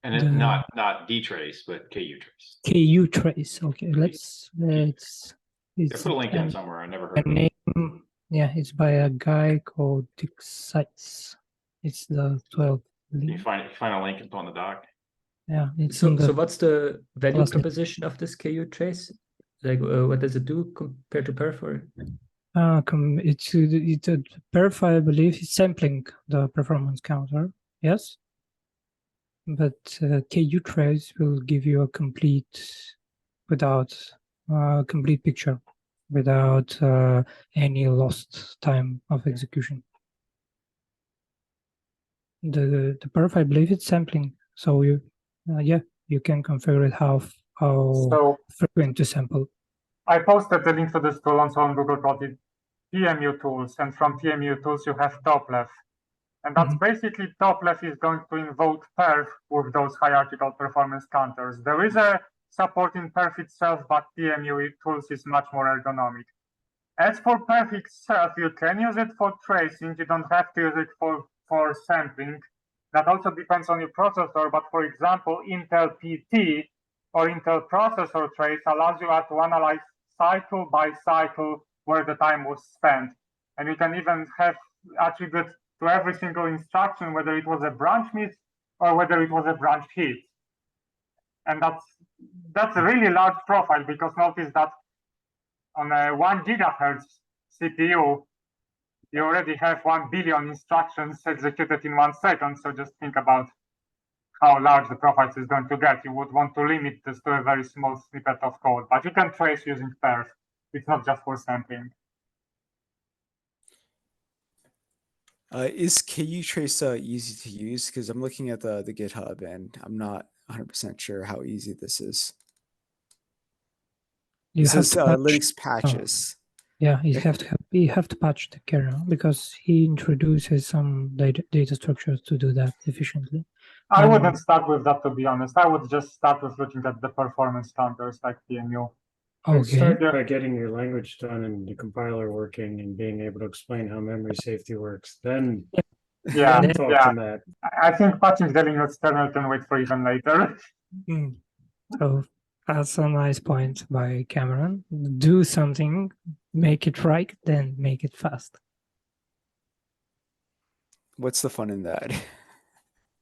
And it's not dtrace, but KU trace. KU trace. Okay, let's. I put a link in somewhere. I never heard of it. Yeah, it's by a guy called Dick Seitz. It's the 12th link. You find a link and put on the doc. Yeah, it's So, in the so what's the value last link. proposition of this KU trace? Like, what does it do compared to perf? Or? It's a perf, I believe, is sampling the performance counter. Yes, but KU trace will give you a complete picture without any lost time of execution. The perf, I believe, it's sampling. So you can configure it how frequent to sample. I posted the link to this tool also on Google about the TMU tools, and from TMU tools you have top left. And that's basically top left is going to invoke perf with those hierarchical performance counters. There is a support in perf itself, but TMU tools is much more ergonomic. As for perf itself, you can use it for tracing. You don't have to use it for sampling. That also depends on your processor, but for example, Intel PT or Intel processor trace allows you to analyze cycle by cycle where the time was spent. And you can even have attributes to every single instruction, whether it was a branch miss or whether it was a branch hit. And that's a really large profile, because notice that on a 1 gigahertz CPU, you already have 1 billion instructions executed in 1 second. So just think about how large the profile is going to get. You would want to limit this to a very small snippet of code, but you can trace using perf. It's not just for sampling. Is KU trace easy to use? Because I'm looking at the GitHub and I'm not 100% sure how easy this is. It says Linux patches. Yeah, you have to patch the kernel, because he introduces some data structures to do that efficiently. I wouldn't start with that, to be honest. I would just start with looking at the performance counters like TMU. Okay. Start by getting your language done and the compiler working and being able to explain how memory safety works. Then talk to Matt. I think patching the Linux kernel can wait for even later. So that's a nice point by Cameron. Do something, make it right, then make it fast. What's the fun in that?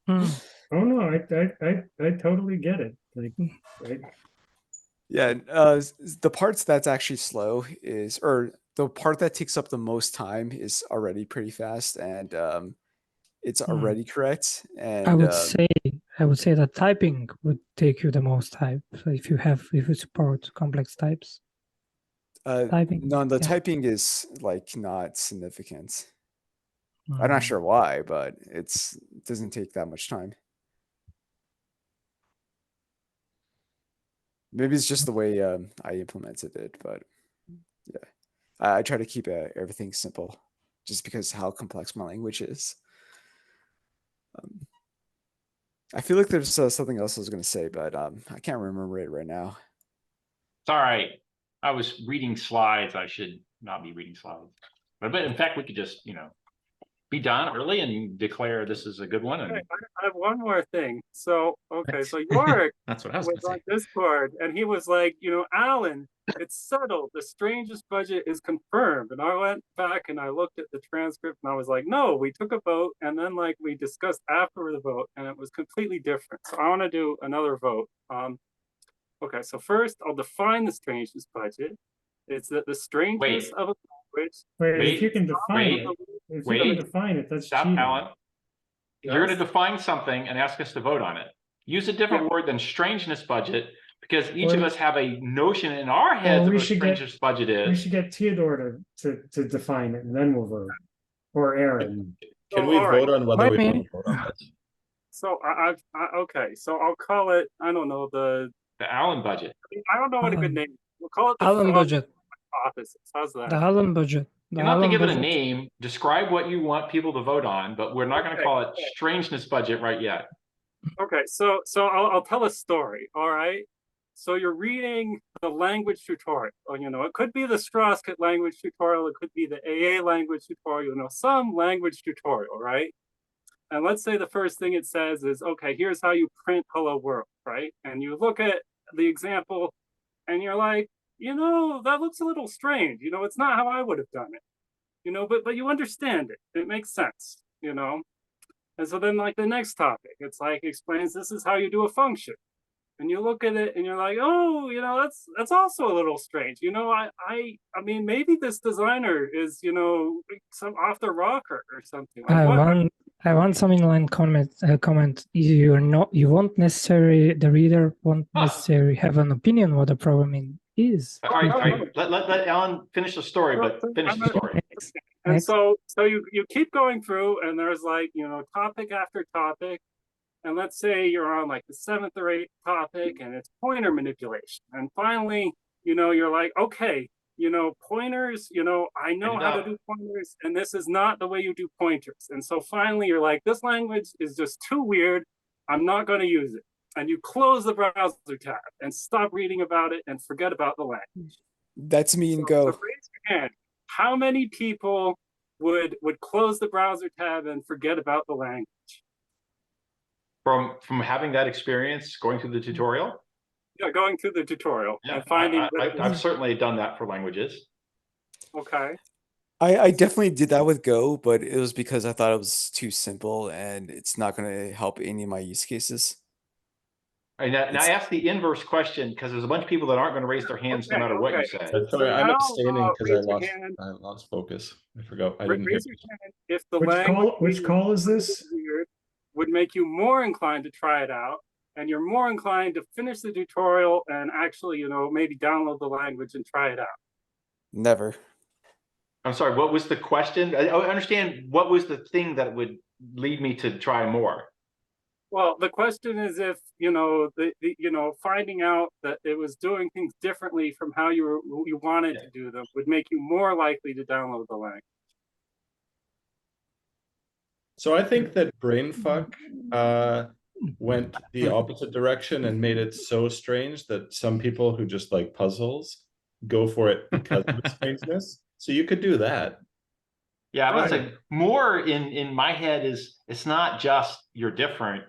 Oh no, I totally get it. Like, Yeah, the parts that's actually slow is, or the part that takes up the most time is already pretty fast, and it's already correct. And I would say that typing would take you the most time. So if you support complex types, typing. No, the typing is like not significant. I'm not sure why, but it doesn't take that much time. Maybe it's just the way I implemented it, but yeah, I try to keep everything simple, just because how complex my language is. I feel like there's something else I was going to say, but I can't remember it right now. It's all right. I was reading slides. I should not be reading slides. But in fact, we could just, be done early and declare this is a good one. And... I have one more thing. So, okay, so Yorick That's what I was on Discord, and he was like, Alan, it's settled. The Strangest budget is confirmed. And I went back and I looked at the transcript and I was like, no, we took a vote, and then we discussed after the vote, and it was completely different. So I want to do another vote. Okay, so first I'll define the Strangest budget. It's that the strangeness of a language. Wait, if you can define it. If you can define it, that's cheating. Alan. Yes. You're going to define something and ask us to vote on it. Use a different word than strangeness budget, because each of us have a notion in our heads of what strangeness budget is. We should get Theodore to define it, and then we'll vote. Or Aaron. Can So, we all right. vote on whether we I want mean- to vote on this? So okay. So I'll call it. I don't know the. The Allen budget. I don't know what a good Allen. name. We'll call it the Allen philosophy budget. hypothesis. How's that? The Allen budget. The You don't have to Allen give it a budget. name, describe what you want people to vote on, but we're not gonna Okay, call it okay. strangeness budget right yet. Okay, so I'll tell a story. All right. So you're reading the language tutorial. Or, you know, it could be the Strauss-Kit language tutorial. It could be the AA language tutorial. You know, some language tutorial, right? And let's say the first thing it says is, okay, here's how you print hello world, right? And you look at the example and you're like, you know, that looks a little strange. You know, it's not how I would have done it. You know, but you understand it. It makes sense, you know? And so then like the next topic, it's like explains this is how you do a function. And you look at it and you're like, oh, you know, that's also a little strange. You know, I mean, maybe this designer is, you know, some off the rocker or something. Like, I want some inline comment. You won't necessarily, the reader won't necessarily have an opinion what the problem is. All right. Let Alan finish the story, but finish the story. And Next. so you keep going through and there's like, you know, topic after topic. And let's say you're on like the 7th or 8th topic and it's pointer manipulation. And finally, you know, you're like, okay, you know, pointers, you know, I know how to do pointers and this is not the way you do pointers. And so finally you're like, this language is just too weird. I'm not going to use it. And you close the browser tab and stop reading about it and forget about the language. That's me and So go. raise your hand. How many people would close the browser tab and forget about the language? From having that experience, going through the tutorial? Yeah, going through the tutorial Yeah, and finding. I've certainly done that for languages. Okay. I definitely did that with Go, but it was because I thought it was too simple and it's not going to help any of my use cases. And now I ask the inverse question because there's a bunch of people that aren't going to raise their hands no matter what you say. Sorry, I'm now, abstaining because raise your hand. I lost focus. I forgot. I didn't hear. Raise your hand if the Which call is this? weird would make you more inclined to try it out, and you're more inclined to finish the tutorial and actually, you know, maybe download the language and try it out. Never. I'm sorry, what was the question? I understand what was the thing that would lead me to try more. Well, the question is if, you know, you know, finding out that it was doing things differently from how you wanted to do them would make you more likely to download the language. So I think that brainfuck went the opposite direction and made it so strange that some people who just like puzzles go for it because of the strangeness. So you could do that. Yeah, I would say more in my head is it's not just you're different.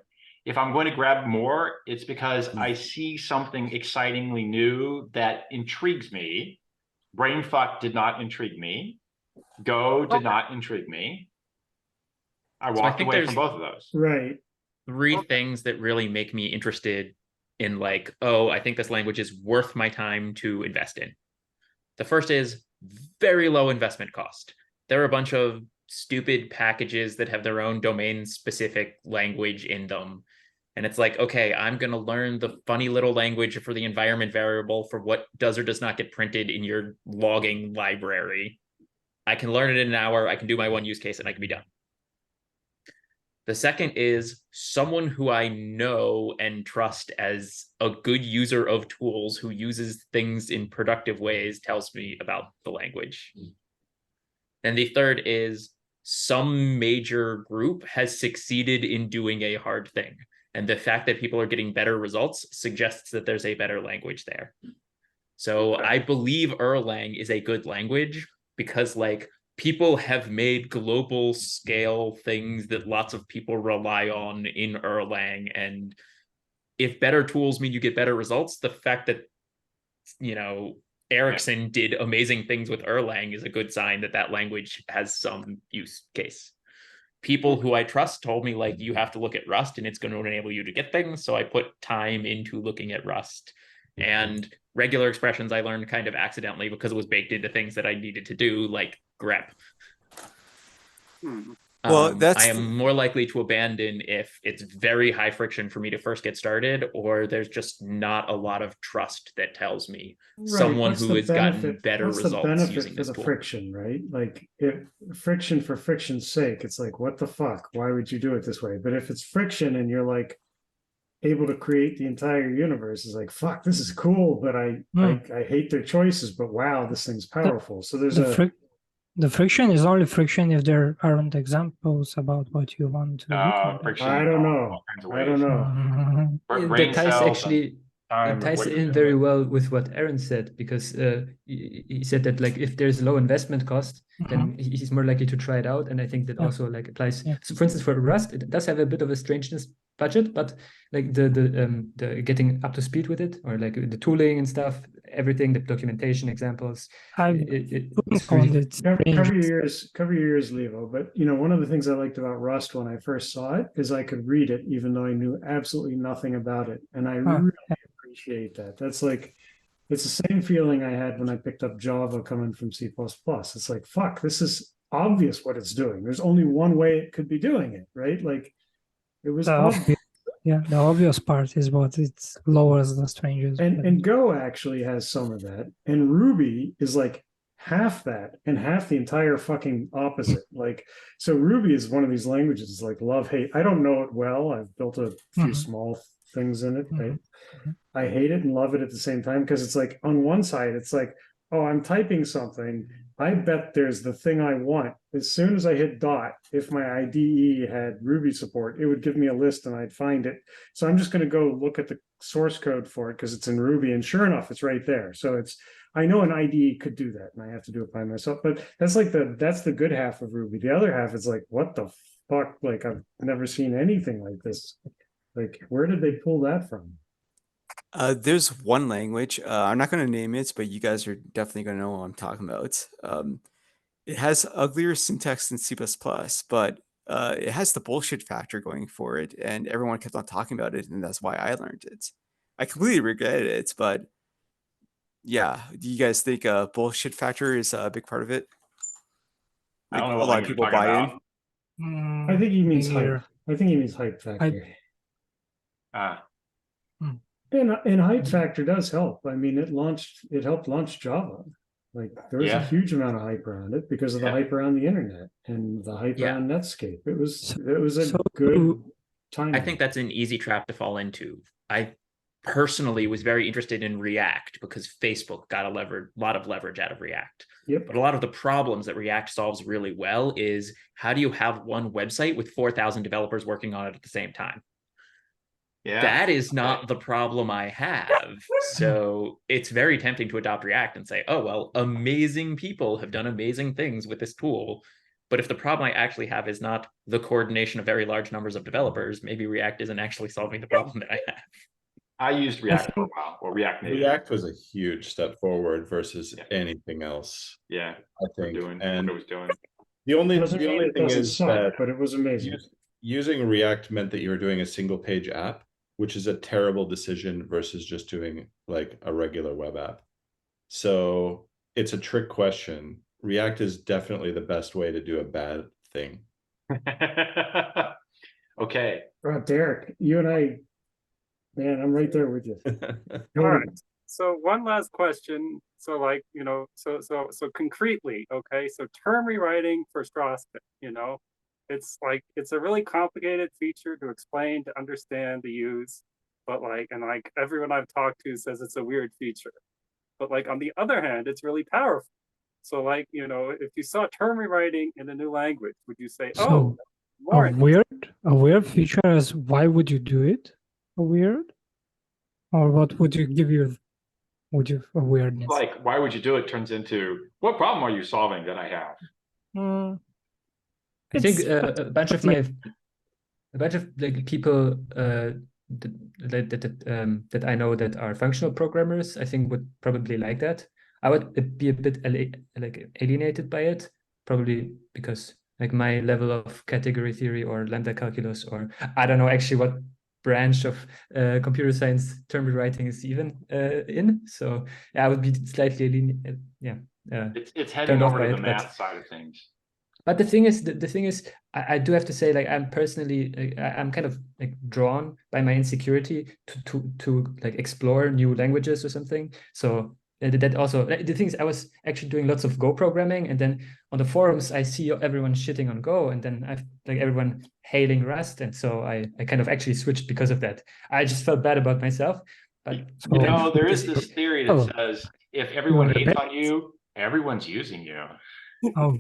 If I'm going to grab more, it's because I see something excitingly new that intrigues me. Brainfuck did not intrigue me. Go did not intrigue me. I walked think away there's- from both of those. Right. Three things that really make me interested in like, oh, I think this language is worth my time to invest in. The first is very low investment cost. There are a bunch of stupid packages that have their own domain specific language in them. And it's like, okay, I'm going to learn the funny little language for the environment variable for what does or does not get printed in your logging library. I can learn it in an hour. I can do my one use case and I can be done. The second is someone who I know and trust as a good user of tools who uses things in productive ways tells me about the language. And the third is some major group has succeeded in doing a hard thing. And the fact that people are getting better results suggests that there's a better language there. So I believe Erlang is a good language because like people have made global scale things that lots of people rely on in Erlang. And if better tools mean you get better results, the fact that, you know, Ericsson did amazing things with Erlang is a good sign that that language has some use case. People who I trust told me like, you have to look at Rust and it's going to enable you to get things. So I put time into looking at Rust. And regular expressions I learned kind of accidentally because it was baked into things that I needed to do, like grep. Well, I am more likely to abandon if it's very high friction for me to first get started, or there's just not a lot of trust that tells me someone What's who the has gotten benefit- better what's the results benefit using for this the tool. friction, right? Like if friction for friction's sake, it's like, what the fuck? Why would you do it this way? But if it's friction and you're like able to create the entire universe, is like, fuck, this is cool, but I hate their choices, but wow, this thing's powerful. So there's the friction is only friction if there aren't examples about what you want to look at. Friction. I don't know. all kinds of I don't ways. know. Brain That ties cells and actually time it and ties what you're in doing. very well with what Aaron said, because he said that like if there's low investment cost, then he's more likely to try it out. And I think that also like applies. So for instance, for Rust, it does have a bit of a strangeness budget, but like the getting up to speed with it, or like the tooling and stuff, everything, the documentation examples. Cover your ears, Levo. But you know, one of the things I liked about Rust when I first saw it is I could read it, even though I knew absolutely nothing about it, and I really appreciate that. That's like, it's the same feeling I had when I picked up Java coming from C++. It's like, fuck, this is obvious what it's doing. There's only one way it could be doing it, right? Like, it was obvious. Yeah, the obvious part is what it lowers the strangeness. And Go actually has some of that, and Ruby is like half that and half the entire fucking opposite. Like, so Ruby is one of these languages like love hate. I don't know it well. I've built a few small things in it, right? I hate it and love it at the same time, because it's like on one side it's like, oh, I'm typing something, I bet there's the thing I want. As soon as I hit dot, if my IDE had Ruby support, it would give me a list and I'd find it. So I'm just going to go look at the source code for it because it's in Ruby, and sure enough, it's right there. So it's, I know an IDE could do that, and I have to do it by myself. But that's like that's the good half of Ruby. The other half is like, what the fuck? Like, I've never seen anything like this. Like, where did they pull that from? There's one language. I'm not going to name it, but you guys are definitely going to know what I'm talking about. It has uglier syntax than C++, but it has the bullshit factor going for it, and everyone kept on talking about it, and that's why I learned it. I completely regretted it, but yeah. Do you guys think bullshit factor is a big part of it? I don't know a what lot of people buy in. I think he means hype. I think he means hype factor. And hype factor does help. I mean, it helped launch Java. Like, there was a huge amount of hype around it because of the hype around the internet and the hype around Netscape. It was a good time. I think that's an easy trap to fall into. I personally was very interested in React because Facebook got a lot of leverage out of React. But a lot of the problems that React solves really well is, how do you have one website with 4,000 developers working on it at the same time? That is not the problem I have. So it's very tempting to adopt React and say, oh, well, amazing people have done amazing things with this tool. But if the problem I actually have is not the coordination of very large numbers of developers, maybe React isn't actually solving the problem that I have. I used React for a while, or React Native. React was a huge step forward versus anything else. Yeah, I think. And it was doing. The only thing is that, but it was amazing. Using React meant that you were doing a single page app, which is a terrible decision versus just doing like a regular web app. So it's a trick question. React is definitely the best way to do a bad thing. Okay. Derek, you and I, man, I'm right there with you. All right. So one last question. So like, you know, so concretely, okay, so term rewriting for Strasbourg, you know, it's like, it's a really complicated feature to explain, to understand, to use, but like, and like everyone I've talked to says it's a weird feature. But like, on the other hand, it's really powerful. So like, you know, if you saw term rewriting in a new language, would you say, oh, a weird feature is, why would you do it? A weird? Or what would you give you? Would you a weirdness? Like, why would you do it? Turns into, what problem are you solving that I have? I think a bunch of like people that I know that are functional programmers, I think would probably like that. I would be a bit like alienated by it, probably because like my level of category theory or lambda calculus, or I don't know actually what branch of computer science term rewriting is even in. So yeah, I would be slightly alienated. It's heading over to the math side of things. But the thing is, I do have to say, like, I'm personally, I'm kind of like drawn by my insecurity to like explore new languages or something. So that also, the thing is, I was actually doing lots of Go programming, and then on the forums I see everyone shitting on Go, and then I've like everyone hailing Rust, and so I kind of actually switched because of that. I just felt bad about myself. But You know, there is this theory that Oh. says if everyone are the hates best. on you, everyone's using you. Oh.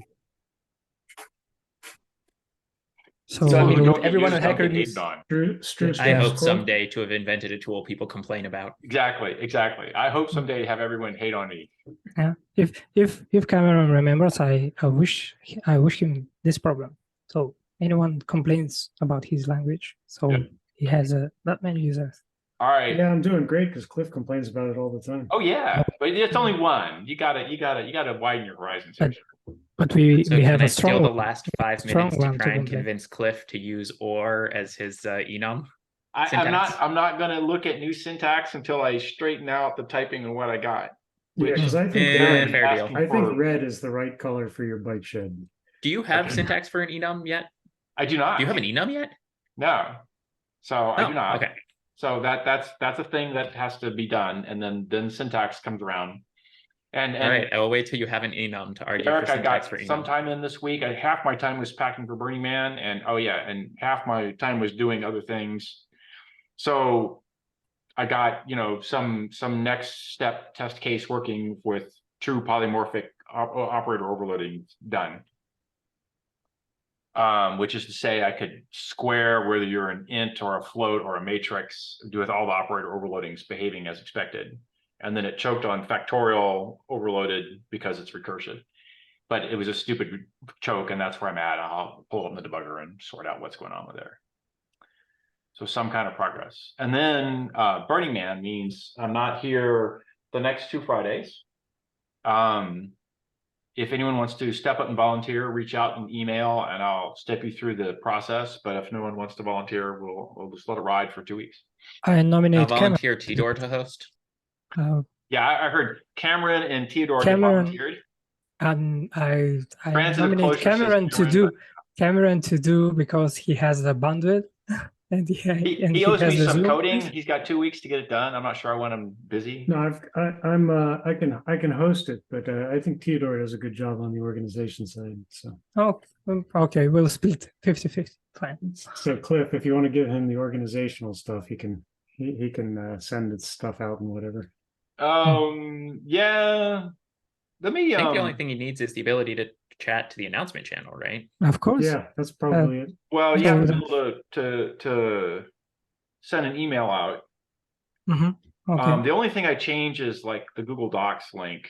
So, So I mean, would don't get everyone used, a don't hacker get hated use- on. I hope Quote. someday to have invented a tool people complain about. Exactly. I hope someday to have everyone hate on me. yeah, if Cameron remembers, I wish him this problem. So anyone complains about his language, so Yeah. he has not many users. All right. Yeah, I'm doing great because Cliff complains about it all the time. Oh yeah, but it's only one. You gotta widen your horizons here. But we So we can have I a steal strong the last 5 strong minutes to one to try and complain. convince Cliff to use or as his enum? Syntax. I'm not gonna look at new syntax until I straighten out the typing and what I got. Yeah, Which because I think fair deal. I think red is the right color for your bike shed. Do you have Okay. syntax for an enum yet? I do not. Do you have an enum yet? No. So I Oh, do not. Okay. So that's a thing that has to be done, and then syntax comes around. And All right. I will wait till you have an enum to argue Eric, for I syntax got for enum. sometime in this week. Half my time was packing for Burning Man, and half my time was doing other things. So I got some next step test case working with true polymorphic operator overloading done. Which is to say I could square whether you're an int or a float or a matrix with all the operator overloadings behaving as expected. And then it choked on factorial overloaded because it's recursive. But it was a stupid choke, and that's where I'm at. I'll pull up the debugger and sort out what's going on with there. So some kind of progress. And then Burning Man means I'm not here the next 2 Fridays. If anyone wants to step up and volunteer, reach out and email, and I'll step you through the process. But if no one wants to volunteer, we'll just let it ride for 2 weeks. I I'll nominate Cameron. volunteer Tidor to host. Yeah, I heard Cameron and Theodore have Cameron- volunteered. And I Transitive nominate closure says Cameron to do because he has the bandwidth and He owes has me the some Zoom. coding. He's got 2 weeks to get it done. I'm not sure I want him busy. No, I can host it, but I think Theodore does a good job on the organization side. So Okay, we'll split 50-50. Fine. so Cliff, if you want to give him the organizational stuff, he can send his stuff out and whatever. Yeah. Let me I think the only thing he needs is the ability to chat to the announcement channel, right? Of course. Yeah, that's probably it. Well, you So have to the- be able to send an email out. Okay. The only thing I change is like the Google Docs link,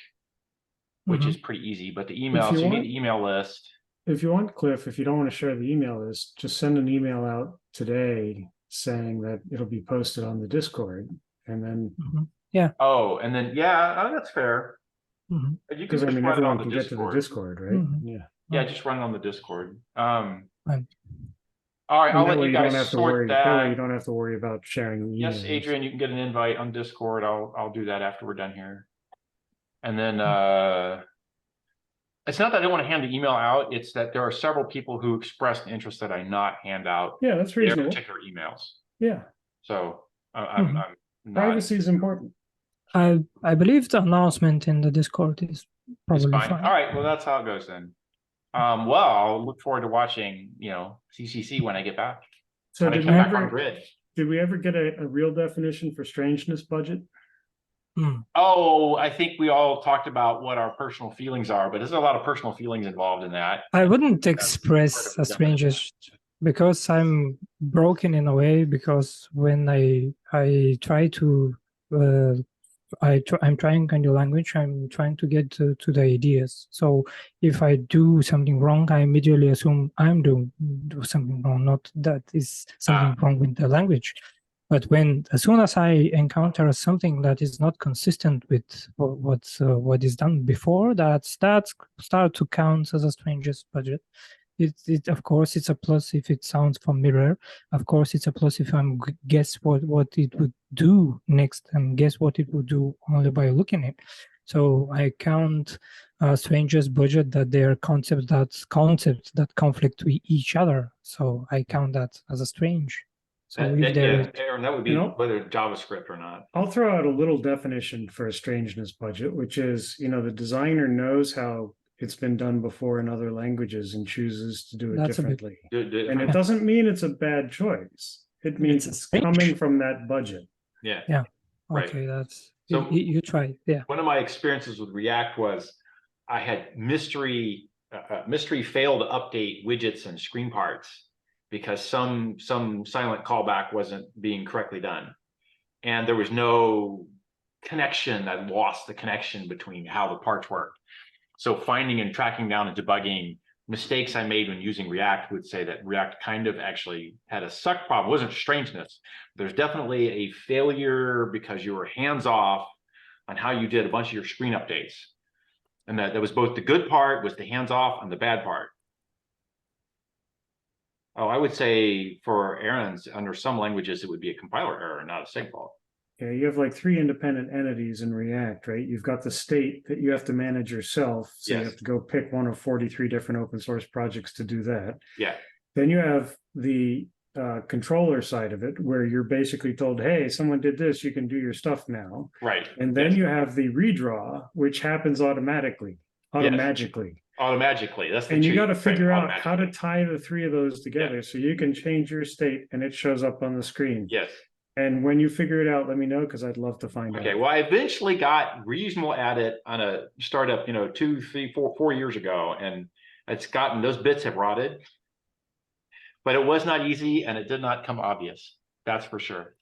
which is pretty easy. But the email, you so you want- need the email list. If you want, Cliff, if you don't want to share the email list, just send an email out today saying that it'll be posted on the Discord, and then Oh, and then that's fair. Mhm. You can because just I mean run it everyone on the can get to the Discord. Discord, right? Mhm. Yeah. Yeah, just run it on the Discord. Fine. All right, And I'll that let way you you don't guys have to sort worry. That way you that. don't have to worry about sharing the Yes, emails. Adrian, you can get an invite on Discord. I'll do that after we're done here. And then it's not that I don't want to hand the email out, it's that there are several people who expressed interest that I not hand out Yeah, that's their reasonable. particular emails. Yeah, So I'm not. privacy is important. I believe the announcement in the Discord is It's probably fine. fine. All right, well, that's how it goes then. Well, I'll look forward to watching, CCC when I get back. So When I did come we back on ever grid. get a real definition for strangeness budget? Oh, I think we all talked about what our personal feelings are, but there's a lot of personal feelings involved in that. I wouldn't part express of a the strangest because I'm broken in a way, because when I try to I'm trying a new language, I'm trying to get to the ideas. So if I do something wrong, I immediately assume I'm do something wrong, not that is something wrong with the language. But as soon as I encounter something that is not consistent with what is done before, that start to count as a stranger's budget. It of course it's a plus if it sounds familiar. Of course it's a plus if I'm guess what it would do next and guess what it would do only by looking at it. So I count Stranger's budget that they are concepts that conflict with each other. So I count that as a strange. So if there is, Aaron, that would be whether JavaScript or not. I'll throw out a little definition for a strangeness budget, which is, the designer knows how it's been done before in other languages and chooses to do it differently. And it doesn't mean it's a bad choice. It means it's coming from that budget. Yeah. Yeah. Right. Okay, that's So you try. Yeah. One of my experiences with React was I had mystery failed to update widgets and screen parts because some silent callback wasn't being correctly done. And there was no connection. I lost the connection between how the parts worked. So finding and tracking down and debugging mistakes I made when using React would say that React kind of actually had a suck problem. It wasn't strangeness. There's definitely a failure because you were hands off on how you did a bunch of your screen updates. And that was both the good part was the hands off and the bad part. Oh, I would say for Aaron's, under some languages, it would be a compiler error, not a sig fault. Yeah, you have like 3 independent entities in React, right? You've got the state that you have to manage yourself. So you have to go pick one of 43 different open source projects to do that. Yeah. Then you have the controller side of it, where you're basically told, hey, someone did this, you can do your stuff now. Right. And then you have the redraw, which happens automatically. Automatically. That's the and you cheat, got to right? figure out how to tie the 3 of those together so you can change your state and it shows up on the screen. Yes. And when you figure it out, let me know, because I'd love to find out. Okay, well, I eventually got reasonable at it on a startup, 2, 3, 4 years ago, and it's gotten, those bits have rotted. But it was not easy, and it did not come obvious. That's for sure.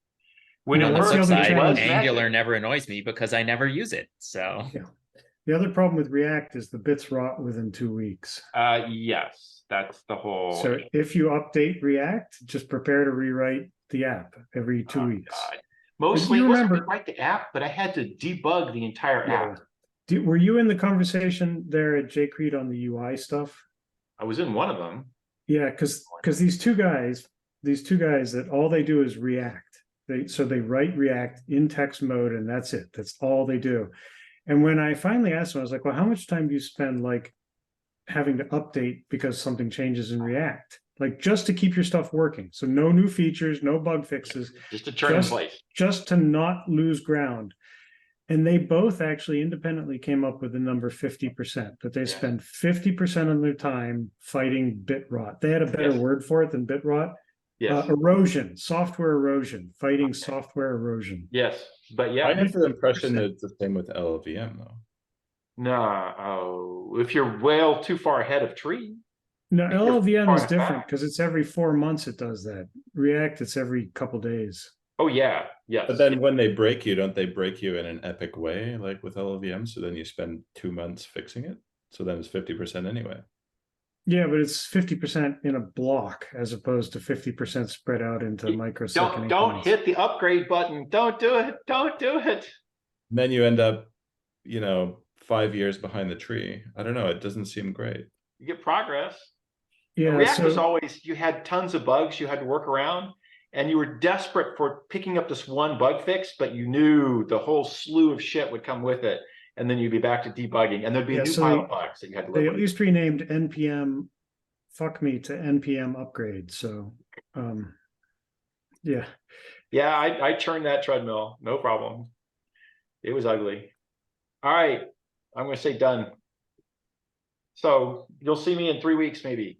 When on the flip side, challenge. Angular never annoys me because I never use it. So yeah. The other problem with React is the bits rot within 2 weeks. Yes, that's the whole. So if you update React, just prepare to rewrite the app every 2 weeks. God. Mostly, it wasn't rewrite the app, but I had to debug the entire app. Were you in the conversation there at JCrete on the UI stuff? I was in one of them. Yeah, because these two guys that all they do is React. They write React in text mode and that's it. That's all they do. And when I finally asked them, I was like, well, how much time do you spend like having to update because something changes in React? Like just to keep your stuff working. So no new features, no bug fixes. Just to turn in place. Just to not lose ground. And they both actually independently came up with the number 50%, that they spend 50% of their time fighting bit rot. They had a better word for it than bit rot. Yes. Erosion, software erosion, fighting software erosion. Yes, but I have the impression that it's the same with LLVM though. No, if you're well too far ahead of tree. No, LLVM is different because it's every 4 months it does that. React, it's every couple days. Oh yeah, yes. But then when they break you, don't they break you in an epic way, like with LLVM? So then you spend 2 months fixing it. So then it's 50% anyway. Yeah, but it's 50% in a block as opposed to 50% spread out into microsecond. Don't hit the upgrade button. Don't do it. Don't do it. And then you end up, 5 years behind the tree. I don't know. It doesn't seem great. You get progress. Yeah, React was always, you had tons of bugs you had to work around, and you were desperate for picking up this one bug fix, but you knew the whole slew of shit would come with it. And then you'd be back to debugging, and there'd be a new pile of bugs that you had to live They with. at least renamed NPM fuck me to NPM upgrade. So, yeah. Yeah, I turned that treadmill. No problem. It was ugly. All right. I'm going to say done. So you'll see me in 3 weeks, maybe.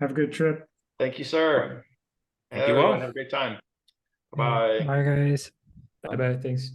Have a good trip. Thank you, sir. Thank you all. Have a great time. Bye. Bye, guys. Bye bye. Thanks.